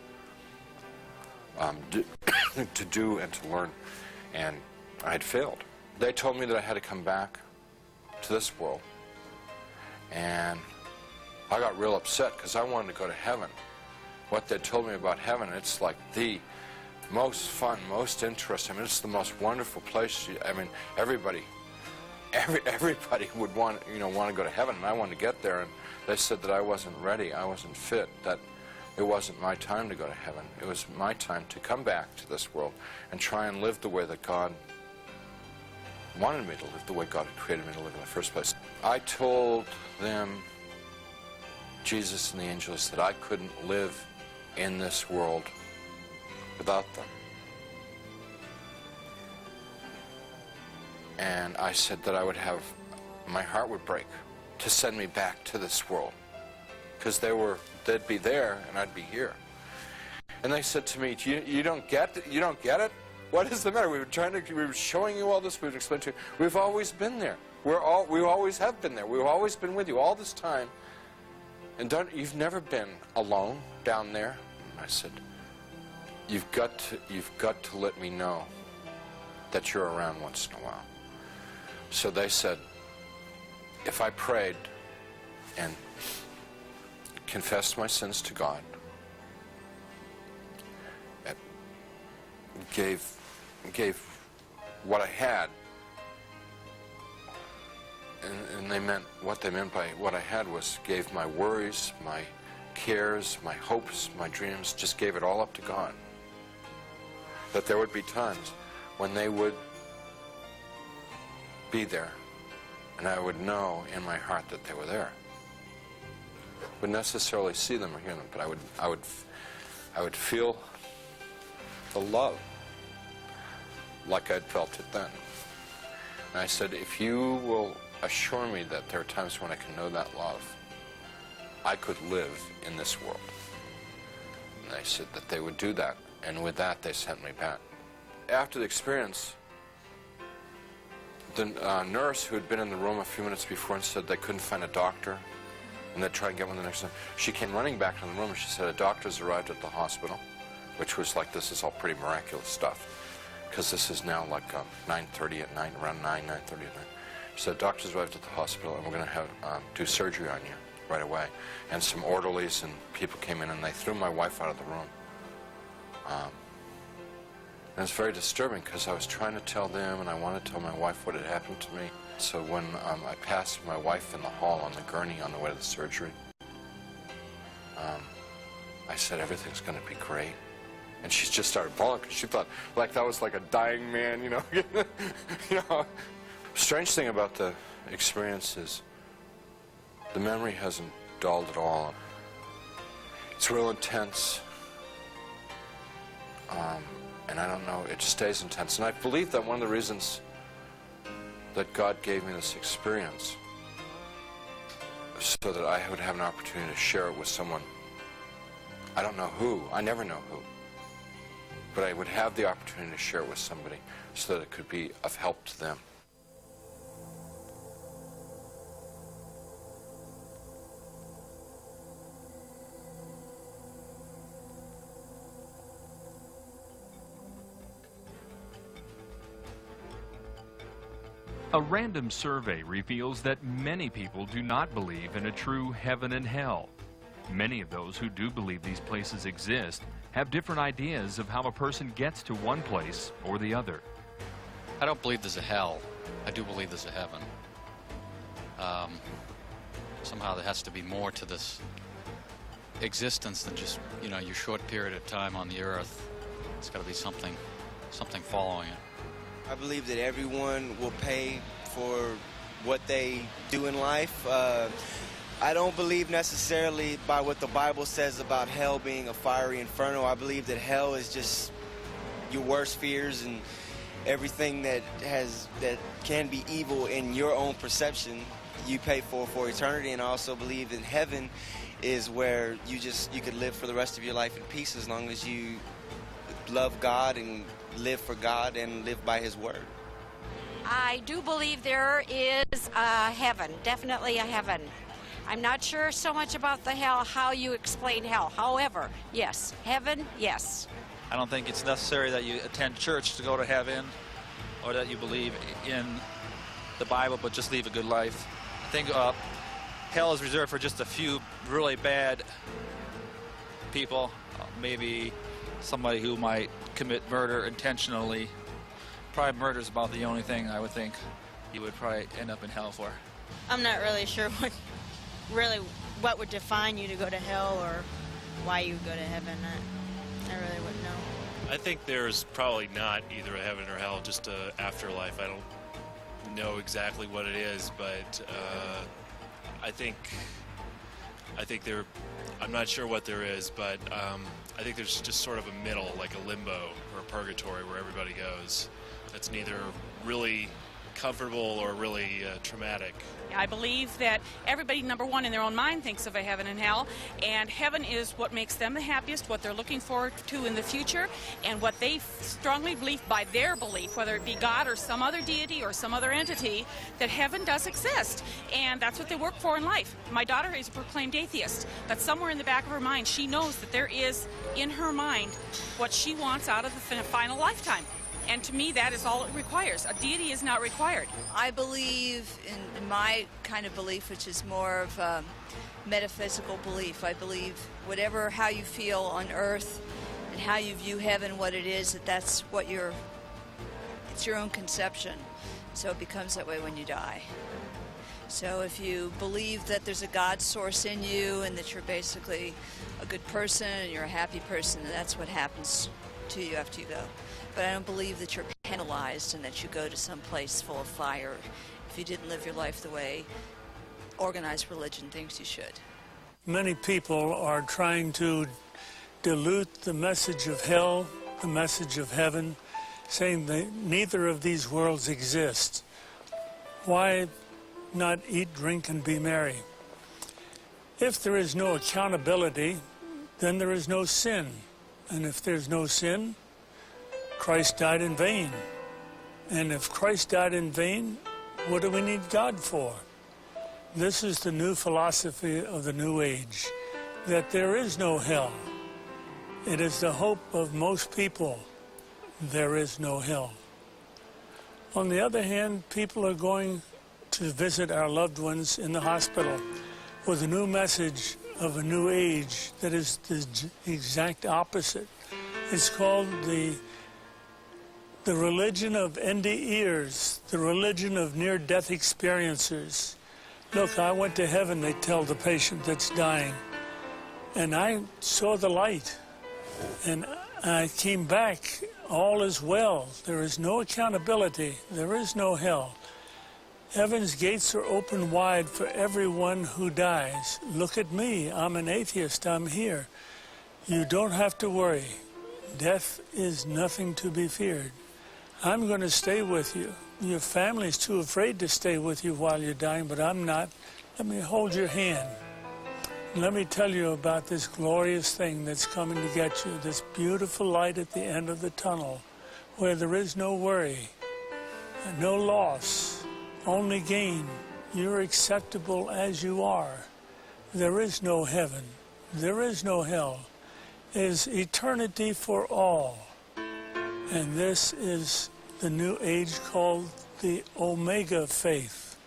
do and to learn, and I had failed. They told me that I had to come back to this world, and I got real upset because I wanted to go to heaven. What they told me about heaven, it's like the most fun, most interesting. I mean, it's the most wonderful place. I mean, everybody would want to go to heaven, and I wanted to get there. And they said that I wasn't ready, I wasn't fit, that it wasn't my time to go to heaven. It was my time to come back to this world and try and live the way that God wanted me to live, the way God had created me to live in the first place. I told them, Jesus and the angels, that I couldn't live in this world without them. And I said that I would have, my heart would break to send me back to this world, because they'd be there and I'd be here. And they said to me, you don't get it? You don't get it? What is the matter? We were showing you all this, we would explain to you. We've always been there. We always have been there. We've always been with you all this time. And you've never been alone down there. And I said, you've got to let me know that you're around once in a while. So they said, if I prayed and confessed my sins to God, gave what I had, and what they meant by what I had was gave my worries, my cares, my hopes, my dreams, just gave it all up to God. That there would be times when they would be there, and I would know in my heart that they were there. Wouldn't necessarily see them or hear them, but I would feel the love like I'd felt it then. And I said, if you will assure me that there are times when I can know that love, I could live in this world. And they said that they would do that, and with that they sent me back. After the experience, the nurse who had been in the room a few minutes before and said they couldn't find a doctor, and they'd try and get one the next time, she came running back to the room and she said, a doctor's arrived at the hospital, which was like, this is all pretty miraculous stuff, because this is now like 9:30 at night, around 9:30 at night. She said, doctor's arrived at the hospital, and we're going to have do surgery on you right away. And some orderlies and people came in, and they threw my wife out of the room. And it was very disturbing, because I was trying to tell them, and I wanted to tell my wife what had happened to me. So when I passed my wife in the hall on the gurney on the way to the surgery, I said, everything's going to be great. And she just started bawling, because she thought like that was like a dying man, you know. You know. Strange thing about the experience is the memory hasn't dulled at all. It's real intense. And I don't know, it just stays intense. And I believe that one of the reasons that God gave me this experience so that I would have an opportunity to share it with someone. I don't know who, I never know who, but I would have the opportunity to share it with somebody so that it could be of help to them. A random survey reveals that many people do not believe in a true heaven and hell. Many of those who do believe these places exist have different ideas of how a person gets to one place or the other. I don't believe there's a hell. I do believe there's a heaven. Somehow there has to be more to this existence than just, you know, your short period of time on the earth. It's got to be something following it. I believe that everyone will pay for what they do in life. I don't believe necessarily by what the Bible says about hell being a fiery inferno. I believe that hell is just your worst fears and everything that can be evil in your own perception you pay for eternity. And I also believe in heaven is where you could live for the rest of your life in peace as long as you love God and live for God and live by His word. I do believe there is a heaven, definitely a heaven. I'm not sure so much about the hell, how you explain hell. However, yes, heaven, yes. I don't think it's necessary that you attend church to go to heaven or that you believe in the Bible but just live a good life. I think hell is reserved for just a few really bad people, maybe somebody who might commit murder intentionally. Probably murder is about the only thing I would think you would probably end up in hell for. I'm not really sure what would define you to go to hell or why you go to heaven. I really wouldn't know. I think there's probably not either a heaven or hell, just an afterlife. I don't know exactly what it is, but I think I'm not sure what there is, but I think there's just sort of a middle, like a limbo or a purgatory where everybody goes. That's neither really comfortable or really traumatic. I believe that everybody, number one, in their own mind thinks of a heaven and hell, and heaven is what makes them the happiest, what they're looking forward to in the future, and what they strongly believe by their belief, whether it be God or some other deity or some other entity, that heaven does exist, and that's what they work for in life. My daughter is a proclaimed atheist, but somewhere in the back of her mind, she knows that there is, in her mind, what she wants out of the final lifetime. And to me, that is all it requires. A deity is not required. I believe in my kind of belief, which is more of a metaphysical belief. I believe how you feel on earth and how you view heaven, what it is, it's your own conception. So it becomes that way when you die. So if you believe that there's a God source in you and that you're basically a good person and you're a happy person, that's what happens to you after you go. But I don't believe that you're penalized and that you go to some place full of fire if you didn't live your life the way organized religion thinks you should. Many people are trying to dilute the message of hell, the message of heaven, saying that neither of these worlds exist. Why not eat, drink, and be merry? If there is no accountability, then there is no sin. And if there's no sin, Christ died in vain. And if Christ died in vain, what do we need God for? This is the new philosophy of the New Age, that there is no hell. It is the hope of most people. There is no hell. On the other hand, people are going to visit our loved ones in the hospital with a new message of a new age that is the exact opposite. It's called the religion of NDEers, the religion of near-death experiencers. Look, I went to heaven, they tell the patient that's dying, and I saw the light, and I came back, all is well. There is no accountability, there is no hell. Heaven's gates are open wide for everyone who dies. Look at me, I'm an atheist, I'm here. You don't have to worry. Death is nothing to be feared. I'm going to stay with you. Your family's too afraid to stay with you while you're dying, but I'm not. Let me hold your hand. Let me tell you about this glorious thing that's coming to get you, this beautiful light at the end of the tunnel, where there is no worry, no loss, only gain. You're acceptable as you are. There is no heaven. There is no hell. It is eternity for all. And this is the new age called the Omega faith,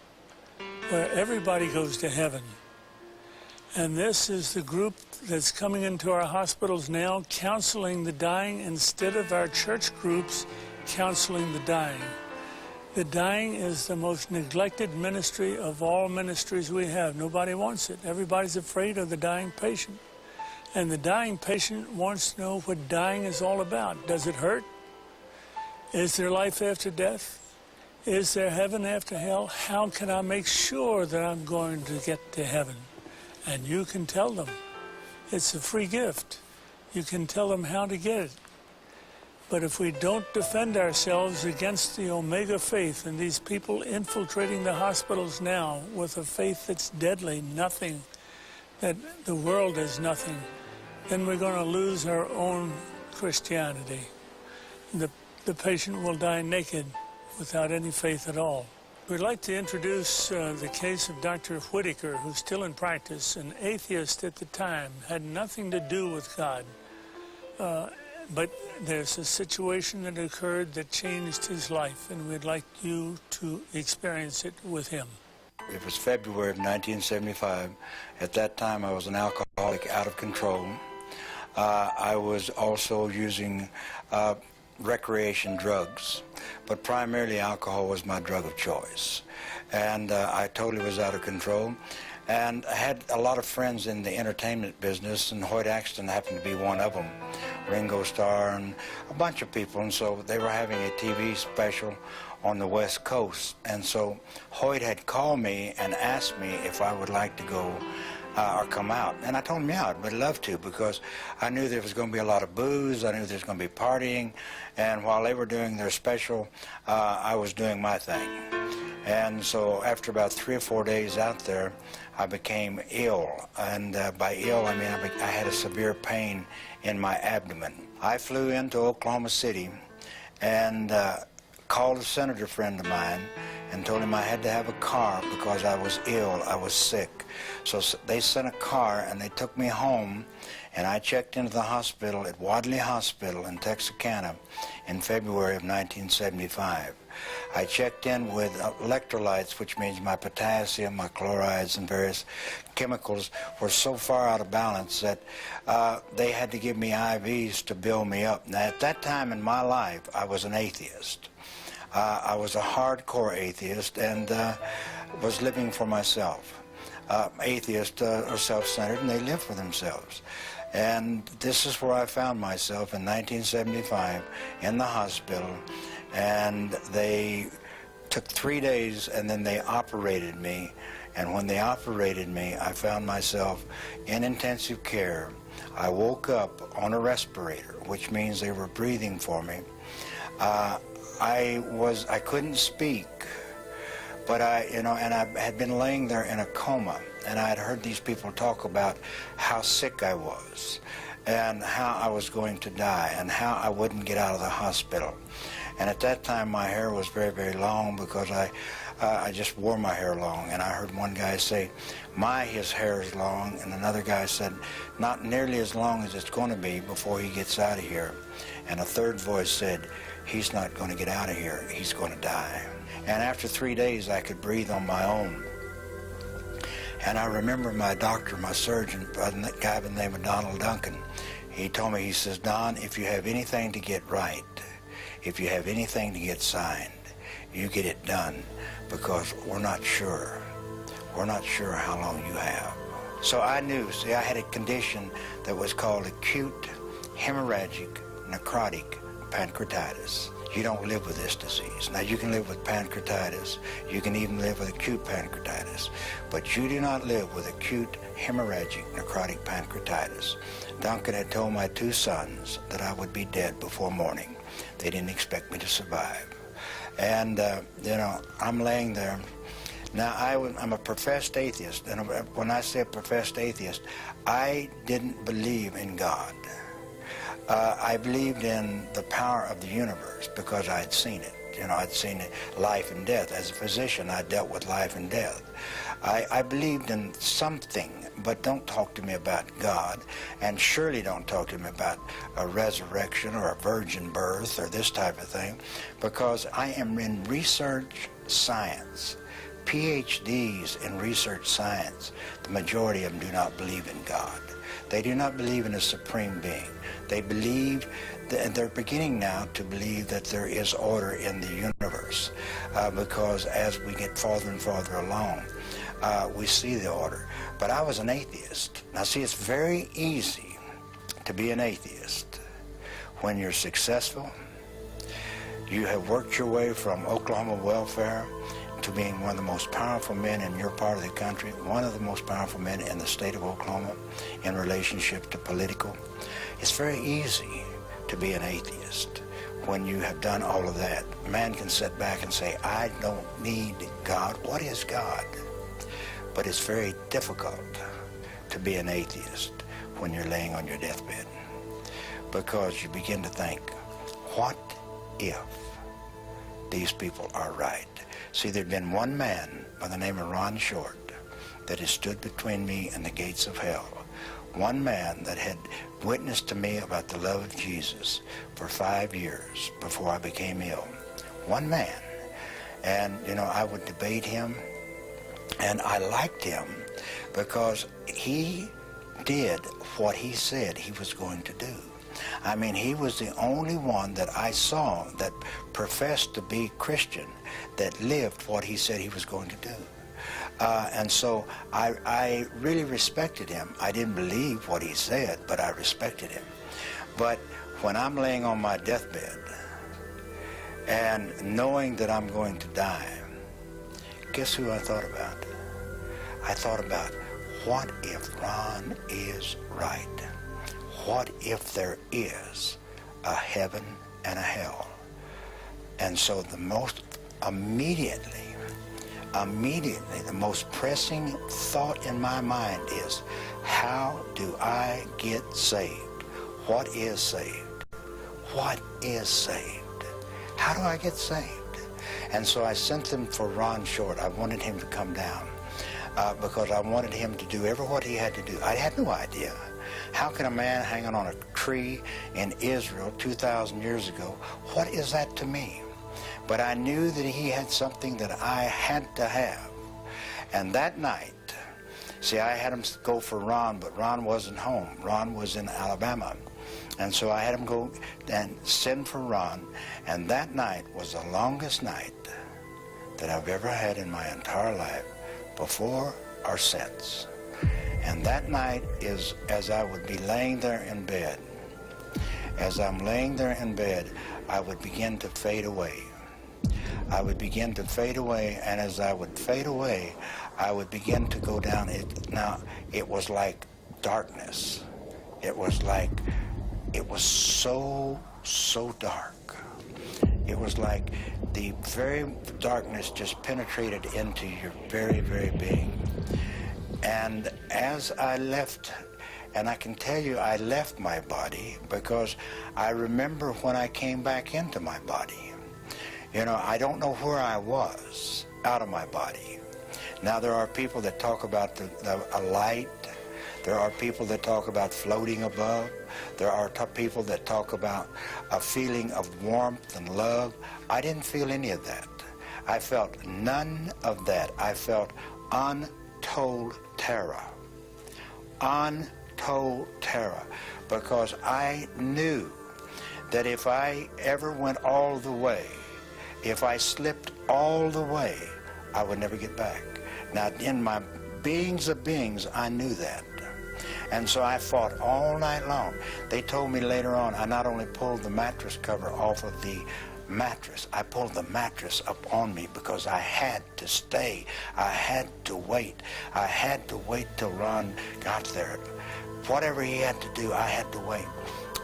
where everybody goes to heaven. And this is the group that's coming into our hospitals now, counseling the dying instead of our church groups counseling the dying. The dying is the most neglected ministry of all ministries we have. Nobody wants it. Everybody's afraid of the dying patient. And the dying patient wants to know what dying is all about. Does it hurt? Is there life after death? Is there heaven after hell? How can I make sure that I'm going to get to heaven? And you can tell them. It's a free gift. You can tell them how to get it. But if we don't defend ourselves against the Omega faith and these people infiltrating the hospitals now with a faith that's deadly, nothing, that the world is nothing, then we're going to lose our own Christianity. The patient will die naked without any faith at all. We'd like to introduce the case of Dr. Whitaker, who's still in practice, an atheist at the time, had nothing to do with God. But there's a situation that occurred that changed his life, and we'd like you to experience it with him. It was February of 1975. At that time, I was an alcoholic out of control. I was also using recreation drugs, but primarily alcohol was my drug of choice. And I totally was out of control. And I had a lot of friends in the entertainment business, and Hoyt Axton happened to be one of them, Ringo Starr and a bunch of people. And so they were having a TV special on the West Coast. And so Hoyt had called me and asked me if I would like to go or come out. And I told him, yeah, I'd love to, because I knew there was going to be a lot of booze. I knew there was going to be partying. And while they were doing their special, I was doing my thing. And so after about 3 or 4 days out there, I became ill. And by ill, I mean I had a severe pain in my abdomen. I flew into Oklahoma City and called a senator friend of mine and told him I had to have a car because I was ill, I was sick. So they sent a car and they took me home, and I checked into the hospital at Wadley Hospital in Texarkana in February of 1975. I checked in with electrolytes, which means my potassium, my chlorides, and various chemicals were so far out of balance that they had to give me IVs to build me up. Now, at that time in my life, I was an atheist. I was a hardcore atheist and was living for myself. Atheists are self-centered, and they live for themselves. And this is where I found myself in 1975 in the hospital. And they took 3 days, and then they operated me. And when they operated me, I found myself in intensive care. I woke up on a respirator, which means they were breathing for me. I couldn't speak, but I had been laying there in a coma, and I had heard these people talk about how sick I was, and how I was going to die, and how I wouldn't get out of the hospital. And at that time, my hair was very, very long, because I just wore my hair long. And I heard one guy say, his hair is long, and another guy said, not nearly as long as it's going to be before he gets out of here. And a third voice said, he's not going to get out of here, he's going to die. And after 3 days, I could breathe on my own. And I remember my doctor, my surgeon, a guy by the name of Donald Duncan, he told me, he says, Don, if you have anything to get right, if you have anything to get signed, you get it done, because we're not sure. We're not sure how long you have. So I knew, see, I had a condition that was called acute hemorrhagic necrotic pancreatitis. You don't live with this disease. Now, you can live with pancreatitis. You can even live with acute pancreatitis. But you do not live with acute hemorrhagic necrotic pancreatitis. Duncan had told my 2 sons that I would be dead before morning. They didn't expect me to survive. And, I'm laying there. Now, I'm a professed atheist. And when I say professed atheist, I didn't believe in God. I believed in the power of the universe because I had seen it. I'd seen it, life and death. As a physician, I dealt with life and death. I believed in something, but don't talk to me about God, and surely don't talk to me about a resurrection or a virgin birth or this type of thing, because I am in research science. PhDs in research science, the majority of them do not believe in God. They do not believe in a supreme being. They believe, and they're beginning now to believe that there is order in the universe, because as we get farther and farther along, we see the order. But I was an atheist. Now see, it's very easy to be an atheist when you're successful, You have worked your way from Oklahoma welfare to being one of the most powerful men in your part of the country, one of the most powerful men in the state of Oklahoma in relationship to political. It's very easy to be an atheist when you have done all of that. Man can sit back and say, I don't need God. What is God? But it's very difficult to be an atheist when you're laying on your deathbed, because you begin to think, what if these people are right? See, there'd been one man by the name of Ron Short that has stood between me and the gates of hell. One man that had witnessed to me about the love of Jesus for 5 years before I became ill. One man. And, you know, I would debate him, and I liked him because he did what he said he was going to do. I mean, he was the only one that I saw that professed to be Christian, that lived what he said he was going to do. And so I really respected him. I didn't believe what he said, but I respected him. But when I'm laying on my deathbed and knowing that I'm going to die, guess who I thought about? I thought about, what if Ron is right? What if there is a heaven and a hell? And so the most immediately, the most pressing thought in my mind is, how do I get saved? What is saved? What is saved? How do I get saved? And so I sent them for Ron Short. I wanted him to come down because I wanted him to do what he had to do. I had no idea. How can a man hanging on a tree in Israel 2,000 years ago, what is that to me? But I knew that he had something that I had to have. And that night, see, I had him go for Ron, but Ron wasn't home. Ron was in Alabama. And so I had him go and send for Ron. And that night was the longest night that I've ever had in my entire life, before or since. And that night is, as I would be laying there in bed, as I'm laying there in bed, I would begin to fade away. I would begin to fade away, and as I would fade away, I would begin to go down. Now, it was like darkness. It was so dark. It was like the very darkness just penetrated into your very, very being. And as I left, and I can tell you I left my body because I remember when I came back into my body. You know, I don't know where I was out of my body. Now, there are people that talk about a light. There are people that talk about floating above. There are people that talk about a feeling of warmth and love. I didn't feel any of that. I felt none of that. I felt untold terror. Untold terror. Because I knew that if I ever went all the way, if I slipped all the way, I would never get back. Now, in my beings of beings, I knew that. And so I fought all night long. They told me later on, I not only pulled the mattress cover off of the mattress, I pulled the mattress up on me because I had to stay. I had to wait. I had to wait till Ron got there. Whatever he had to do, I had to wait.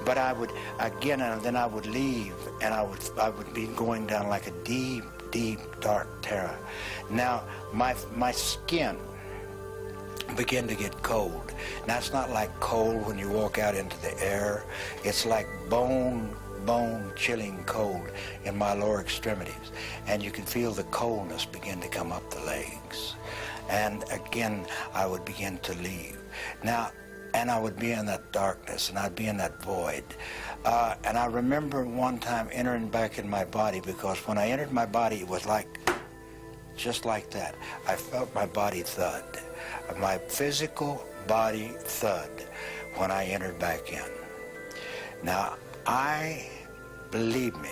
But I would, again, and then I would leave, and I would be going down like a deep, deep, dark terror. Now, my skin began to get cold. Now, it's not like cold when you walk out into the air. It's like bone-chilling cold in my lower extremities. And you can feel the coldness begin to come up the legs. And again, I would begin to leave. Now, and I would be in that darkness, and I'd be in that void. And I remember one time entering back in my body, because when I entered my body, it was like, just like that. I felt my body thud. My physical body thud when I entered back in. Now, believe me,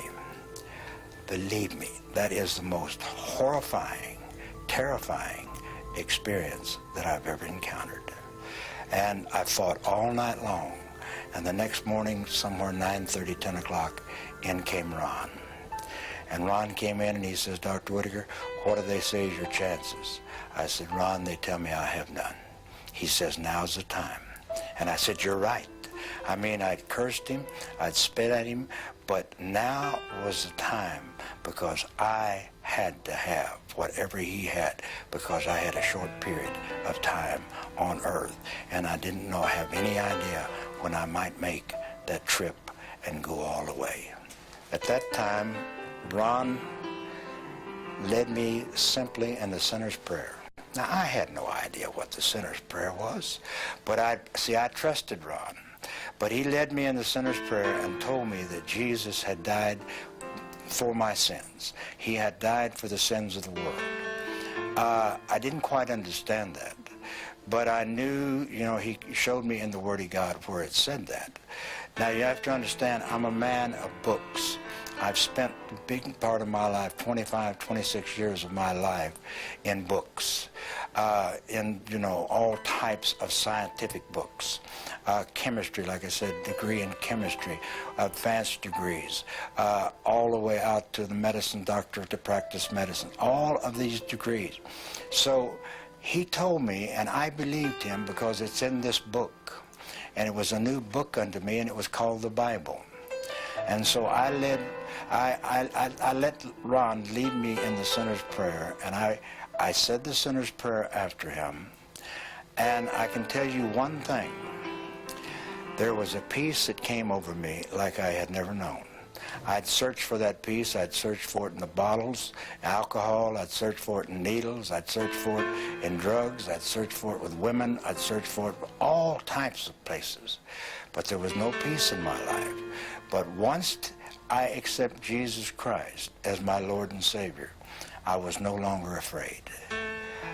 that is the most horrifying, terrifying experience that I've ever encountered. And I fought all night long. And the next morning, somewhere 9:30, 10 o'clock, in came Ron. And Ron came in and he says, Dr. Whitaker, what do they say is your chances? I said, Ron, they tell me I have none. He says, now's the time. And I said, you're right. I mean, I'd cursed him, I'd spit at him, but now was the time, because I had to have whatever he had, because I had a short period of time on earth, and I didn't have any idea when I might make that trip and go all the way. At that time, Ron led me simply in the sinner's prayer. Now, I had no idea what the sinner's prayer was, but I trusted Ron. But he led me in the sinner's prayer and told me that Jesus had died for my sins. He had died for the sins of the world. I didn't quite understand that, but I knew, he showed me in the Word of God where it said that. Now, you have to understand, I'm a man of books. I've spent a big part of my life, 25, 26 years of my life, in books, in all types of scientific books. Chemistry, like I said, degree in chemistry, advanced degrees, all the way out to the medicine doctor to practice medicine, all of these degrees. So he told me, and I believed him because it's in this book, and it was a new book unto me, and it was called the Bible. And so I let Ron lead me in the sinner's prayer, and I said the sinner's prayer after him. And I can tell you one thing. There was a peace that came over me like I had never known. I'd search for that peace. I'd search for it in the bottles, alcohol. I'd search for it in needles. I'd search for it in drugs. I'd search for it with women. I'd search for it all types of places. But there was no peace in my life. But once I accept Jesus Christ as my Lord and Savior, I was no longer afraid.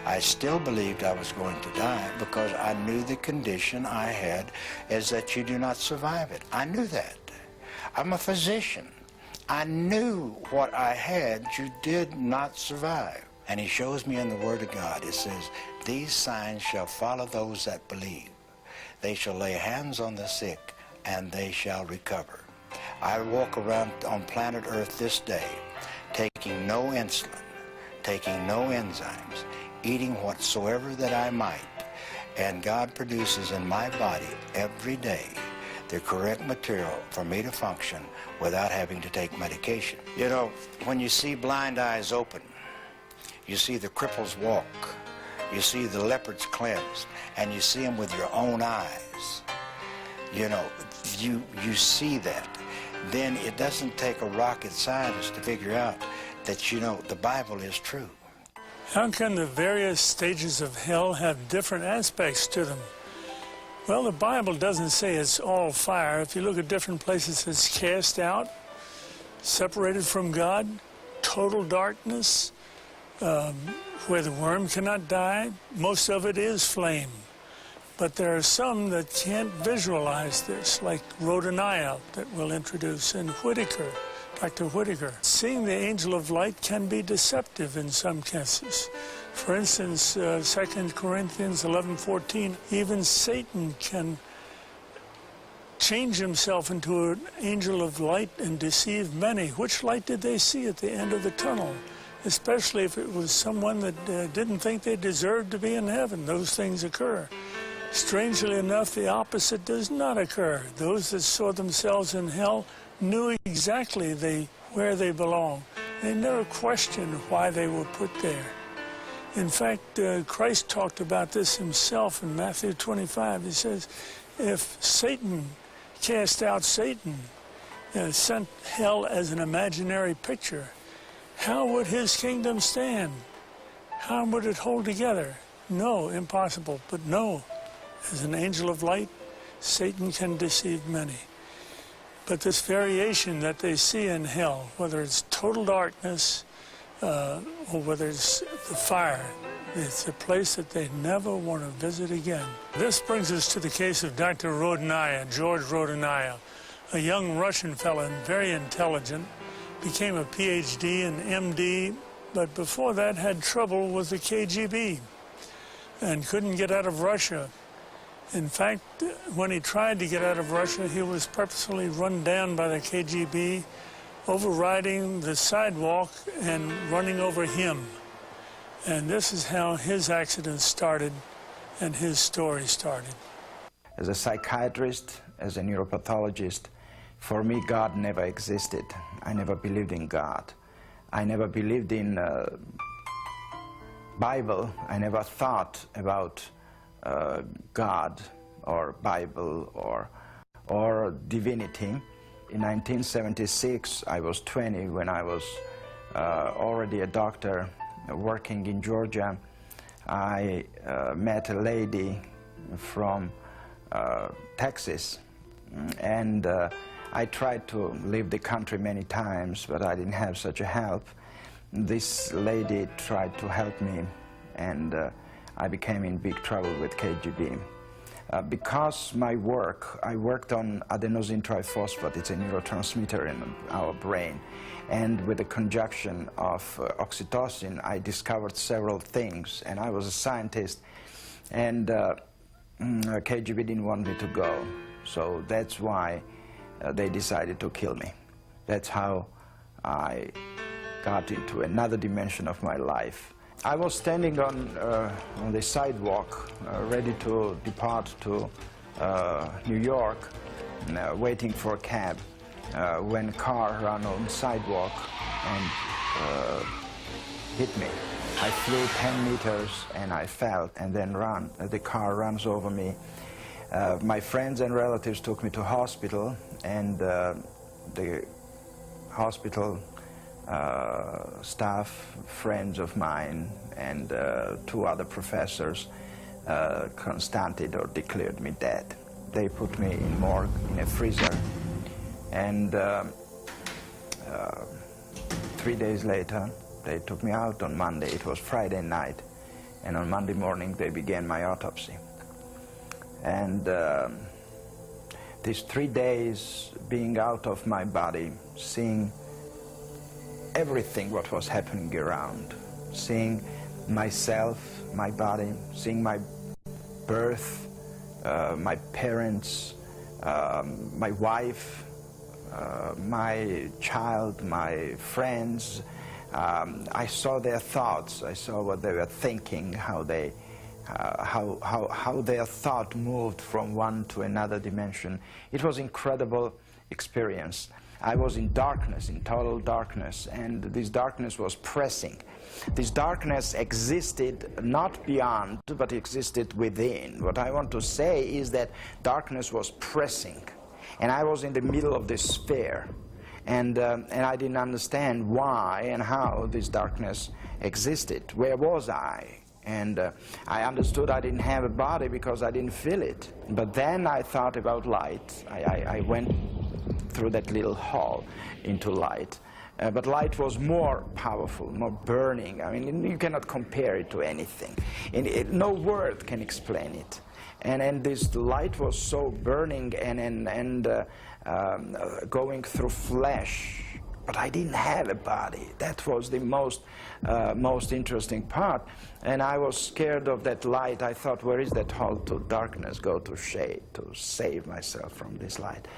I still believed I was going to die because I knew the condition I had is that you do not survive it. I knew that. I'm a physician. I knew what I had, you did not survive. And he shows me in the Word of God, it says, these signs shall follow those that believe. They shall lay hands on the sick, and they shall recover. I walk around on planet Earth this day, taking no insulin, taking no enzymes, eating whatsoever that I might, and God produces in my body every day the correct material for me to function without having to take medication. When you see blind eyes open, you see the cripples walk, you see the leopards cleansed, and you see them with your own eyes. You see that. Then it doesn't take a rocket scientist to figure out that, the Bible is true. How can the various stages of hell have different aspects to them? Well, the Bible doesn't say it's all fire. If you look at different places, it's cast out, separated from God, total darkness, where the worm cannot die. Most of it is flame. But there are some that can't visualize this, like Rodaniah that we'll introduce, and Whitaker, Dr. Whitaker. Seeing the angel of light can be deceptive in some cases. For instance, 2 Corinthians 11:14, even Satan can change himself into an angel of light and deceive many. Which light did they see at the end of the tunnel? Especially if it was someone that didn't think they deserved to be in heaven. Those things occur. Strangely enough, the opposite does not occur. Those that saw themselves in hell knew exactly where they belong. They never questioned why they were put there. In fact, Christ talked about this himself in Matthew 25. He says, if Satan cast out Satan, sent hell as an imaginary picture, how would his kingdom stand? How would it hold together? No, impossible. But no, as an angel of light, Satan can deceive many. But this variation that they see in hell, whether it's total darkness or whether it's the fire, it's a place that they never want to visit again. This brings us to the case of Dr. Rodaniah, George Rodaniah, a young Russian fellow, very intelligent, became a PhD and MD, but before that had trouble with the KGB and couldn't get out of Russia. In fact, when he tried to get out of Russia, he was purposely run down by the KGB overriding the sidewalk and running over him. And this is how his accident started and his story started. As a psychiatrist, as a neuropathologist, for me, God never existed. I never believed in God. I never believed in Bible. I never thought about God or Bible or divinity. In 1976, I was 20 when I was already a doctor working in Georgia. I met a lady from Texas, and I tried to leave the country many times, but I didn't have such a help. This lady tried to help me, and I became in big trouble with KGB. Because my work, I worked on adenosine triphosphate, it's a neurotransmitter in our brain, and with the conjunction of oxytocin, I discovered several things, and I was a scientist, and KGB didn't want me to go, so that's why they decided to kill me. That's how I got into another dimension of my life. I was standing on the sidewalk, ready to depart to New York, waiting for a cab, when a car ran on the sidewalk and hit me. I flew 10 meters and I fell and then ran. The car runs over me. My friends and relatives took me to hospital, and the hospital staff, friends of mine, and 2 other professors constated or declared me dead. They put me in morgue, in a freezer, and 3 days later, they took me out on Monday. It was Friday night, and on Monday morning they began my autopsy. And these 3 days being out of my body, seeing everything what was happening around, seeing myself, my body, seeing my birth, my parents, my wife, my child, my friends. I saw their thoughts, I saw what they were thinking, how their thought moved from one to another dimension. It was an incredible experience. I was in darkness, in total darkness, and this darkness was pressing. This darkness existed not beyond, but existed within. What I want to say is that darkness was pressing, and I was in the middle of this sphere, and I didn't understand why and how this darkness existed. Where was I? And I understood I didn't have a body because I didn't feel it. But then I thought about light. I went through that little hall into light. But light was more powerful, more burning. I mean, you cannot compare it to anything. No word can explain it. And this light was so burning and going through flesh. But I didn't have a body. That was the most interesting part. And I was scared of that light. I thought, where is that hall to darkness, go to shade, to save myself from this light?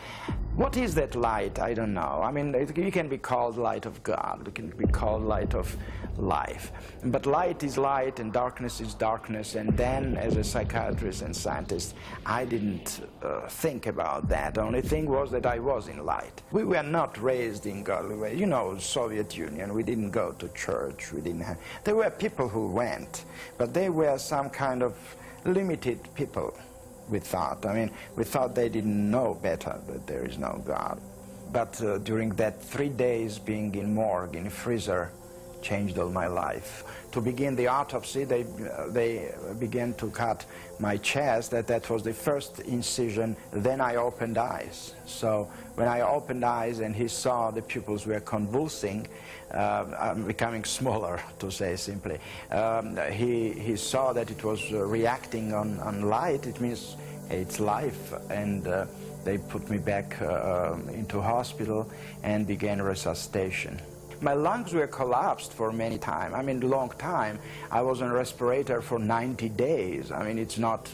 What is that light? I don't know. I mean, it can be called light of God. It can be called light of life. But light is light and darkness is darkness. And then, as a psychiatrist and scientist, I didn't think about that. The only thing was that I was in light. We were not raised in godly way. You know, Soviet Union, we didn't go to church. We didn't have... There were people who went, but they were some kind of limited people, we thought. I mean, we thought they didn't know better, that there is no God. But during that 3 days being in morgue, in a freezer, changed all my life. To begin the autopsy, they began to cut my chest. That was the first incision. Then I opened eyes. So when I opened eyes and he saw the pupils were convulsing, becoming smaller, to say simply, he saw that it was reacting on light. It means it's life. And they put me back into hospital and began resuscitation. My lungs were collapsed for many times. I mean, long time. I was on a respirator for 90 days. I mean, it's not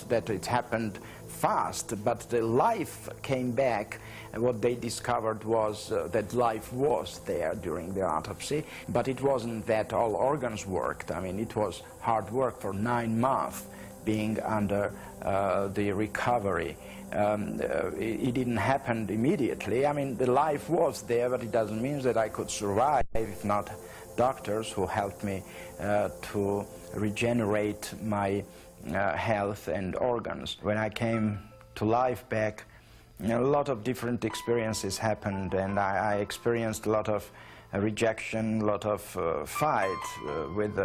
that it happened fast, but the life came back. And what they discovered was that life was there during the autopsy, but it wasn't that all organs worked. I mean, it was hard work for 9 months being under the recovery. It didn't happen immediately. I mean, the life was there, but it doesn't mean that I could survive if not doctors who helped me to regenerate my health and organs. When I came to life back, a lot of different experiences happened, and I experienced a lot of rejection, a lot of fight with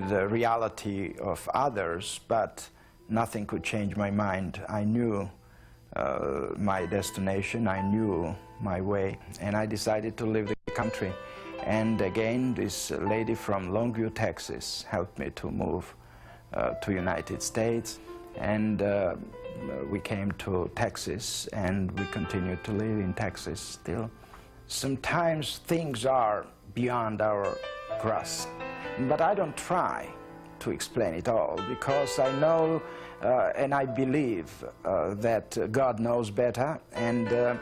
the reality of others, but nothing could change my mind. I knew my destination, I knew my way, and I decided to leave the country. And again, this lady from Longview, Texas, helped me to move to United States, and we came to Texas, and we continue to live in Texas still. Sometimes things are beyond our grasp, but I don't try to explain it all, because I know and I believe that God knows better, and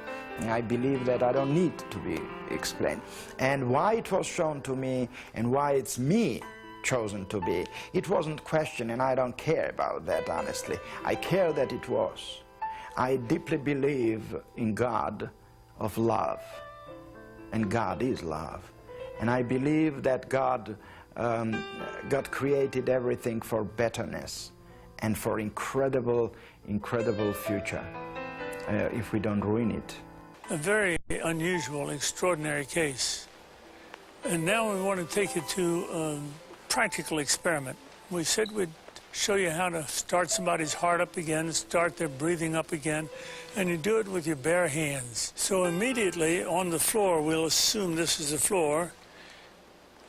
I believe that I don't need to be explained. And why it was shown to me, and why it's me chosen to be, it wasn't questioned, and I don't care about that, honestly. I care that it was. I deeply believe in God of love, and God is love. And I believe that God created everything for betterness and for incredible, incredible future if we don't ruin it. A very unusual, extraordinary case. And now we want to take you to a practical experiment. We said we'd show you how to start somebody's heart up again, start their breathing up again, and you do it with your bare hands. So immediately on the floor, we'll assume this is the floor,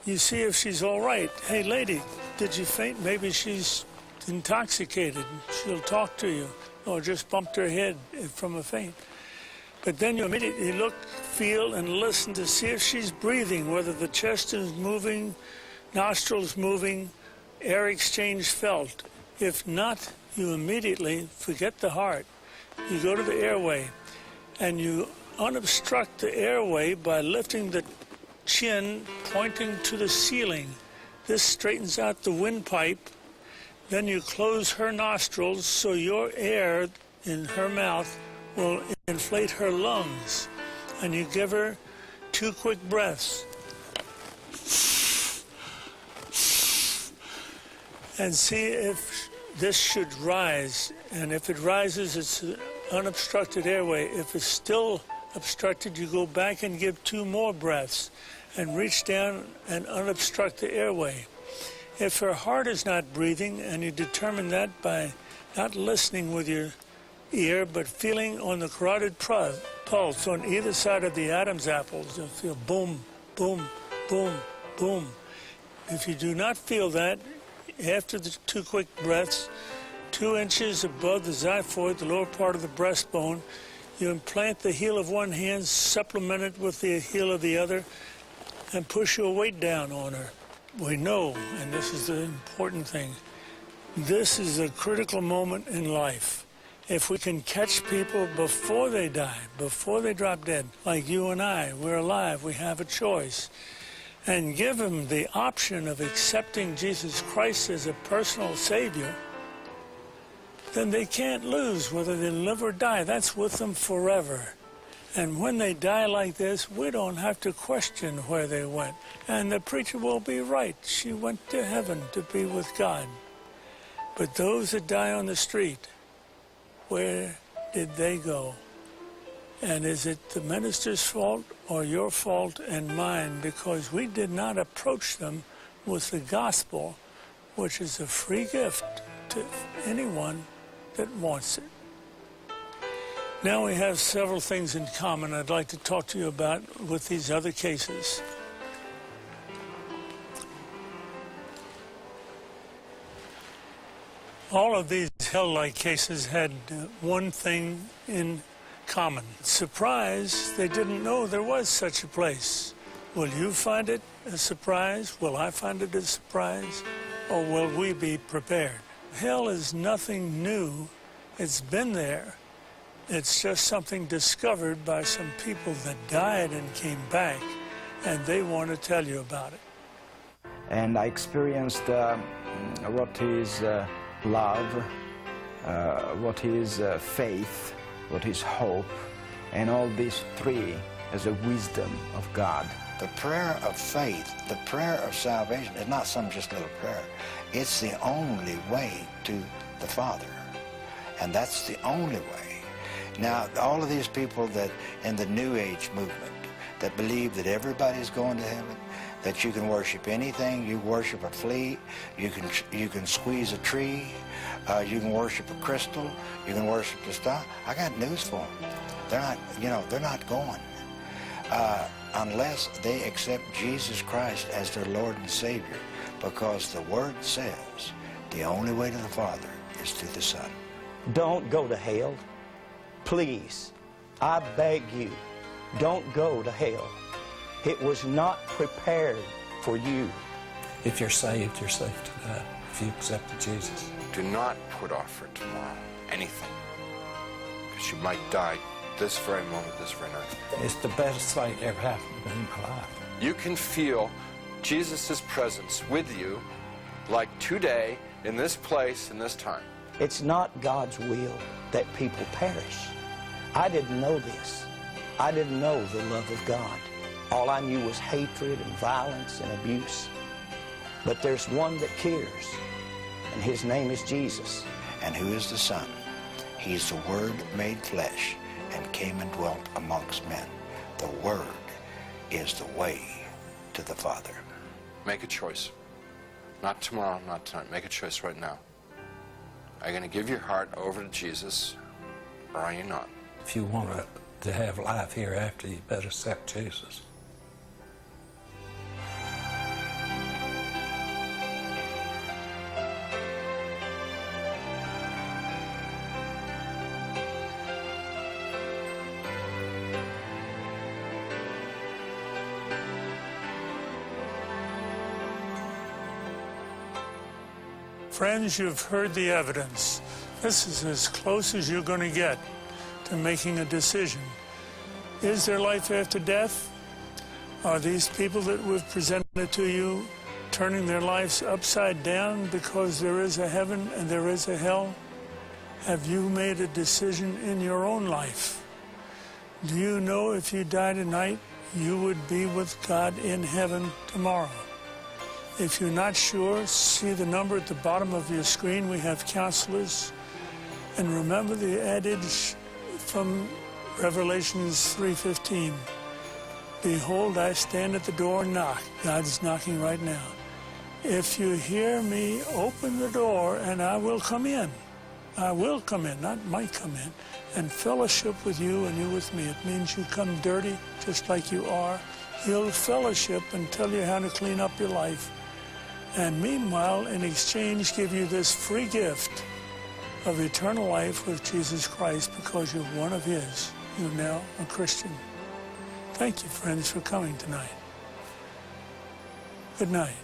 you see if she's all right. Hey, lady, did you faint? Maybe she's intoxicated. She'll talk to you, or just bumped her head from a faint. But then you immediately look, feel, and listen to see if she's breathing, whether the chest is moving, nostrils moving, air exchange felt. If not, you immediately forget the heart. You go to the airway, and you unobstruct the airway by lifting the chin pointing to the ceiling. This straightens out the windpipe. Then you close her nostrils so your air in her mouth will inflate her lungs. And you give her 2 quick breaths. And see if this should rise. And if it rises, it's an unobstructed airway. If it's still obstructed, you go back and give 2 more breaths and reach down and unobstruct the airway. If her heart is not breathing, and you determine that by not listening with your ear, but feeling on the carotid pulse on either side of the Adam's apples, you'll feel boom, boom, boom, boom. If you do not feel that, after the 2 quick breaths, 2 inches above the xiphoid, the lower part of the breastbone, you implant the heel of one hand, supplement it with the heel of the other, and push your weight down on her. We know, and this is the important thing, this is a critical moment in life. If we can catch people before they die, before they drop dead, like you and I, we're alive, we have a choice, and give them the option of accepting Jesus Christ as a personal Savior, then they can't lose whether they live or die. That's with them forever. And when they die like this, we don't have to question where they went. And the preacher will be right. She went to heaven to be with God. But those that die on the street, where did they go? And is it the minister's fault or your fault and mine? Because we did not approach them with the gospel, which is a free gift to anyone that wants it. Now we have several things in common I'd like to talk to you about with these other cases. All of these hell-like cases had one thing in common. Surprise, they didn't know there was such a place. Will you find it a surprise? Will I find it a surprise? Or will we be prepared? Hell is nothing new It's been there. It's just something discovered by some people that died and came back, and they want to tell you about it. And I experienced what is love, what is faith, what is hope, and all these three as a wisdom of God. The prayer of faith, the prayer of salvation is not some just little prayer. It's the only way to the Father. And that's the only way. Now, all of these people that in the New Age movement that believe that everybody's going to heaven, that you can worship anything, you worship a flea, you can squeeze a tree, you can worship a crystal, you can worship the star. I got news for them. They're not, they're not going. Unless they accept Jesus Christ as their Lord and Savior, because the Word says the only way to the Father is through the Son. Don't go to hell. Please, I beg you, don't go to hell. It was not prepared for you. If you're saved, you're safe to die, if you accepted Jesus. Do not put off for tomorrow anything, because you might die this very moment, this very night. It's the best thing that ever happened to me in my life. You can feel Jesus' presence with you like today, in this place, in this time. It's not God's will that people perish. I didn't know this. I didn't know the love of God. All I knew was hatred and violence and abuse. But there's one that cares, and his name is Jesus. And who is the Son? He's the Word made flesh and came and dwelt amongst men. The Word is the way to the Father. Make a choice. Not tomorrow, not tonight. Make a choice right now. Are you going to give your heart over to Jesus, or are you not? If you want to have life hereafter, you better accept Jesus. Friends, you've heard the evidence. This is as close as you're going to get to making a decision. Is there life after death? Are these people that we've presented to you turning their lives upside down because there is a heaven and there is a hell? Have you made a decision in your own life? Do you know if you die tonight, you would be with God in heaven tomorrow? If you're not sure, see the number at the bottom of your screen. We have counselors. And remember the adage from Revelations 3:15. Behold, I stand at the door and knock. God's knocking right now. If you hear me, open the door and I will come in. I will come in, not might come in, and fellowship with you and you with me. It means you come dirty just like you are. He'll fellowship and tell you how to clean up your life. And meanwhile, in exchange, give you this free gift of eternal life with Jesus Christ because you're one of his. You're now a Christian. Thank you, friends, for coming tonight. Good night.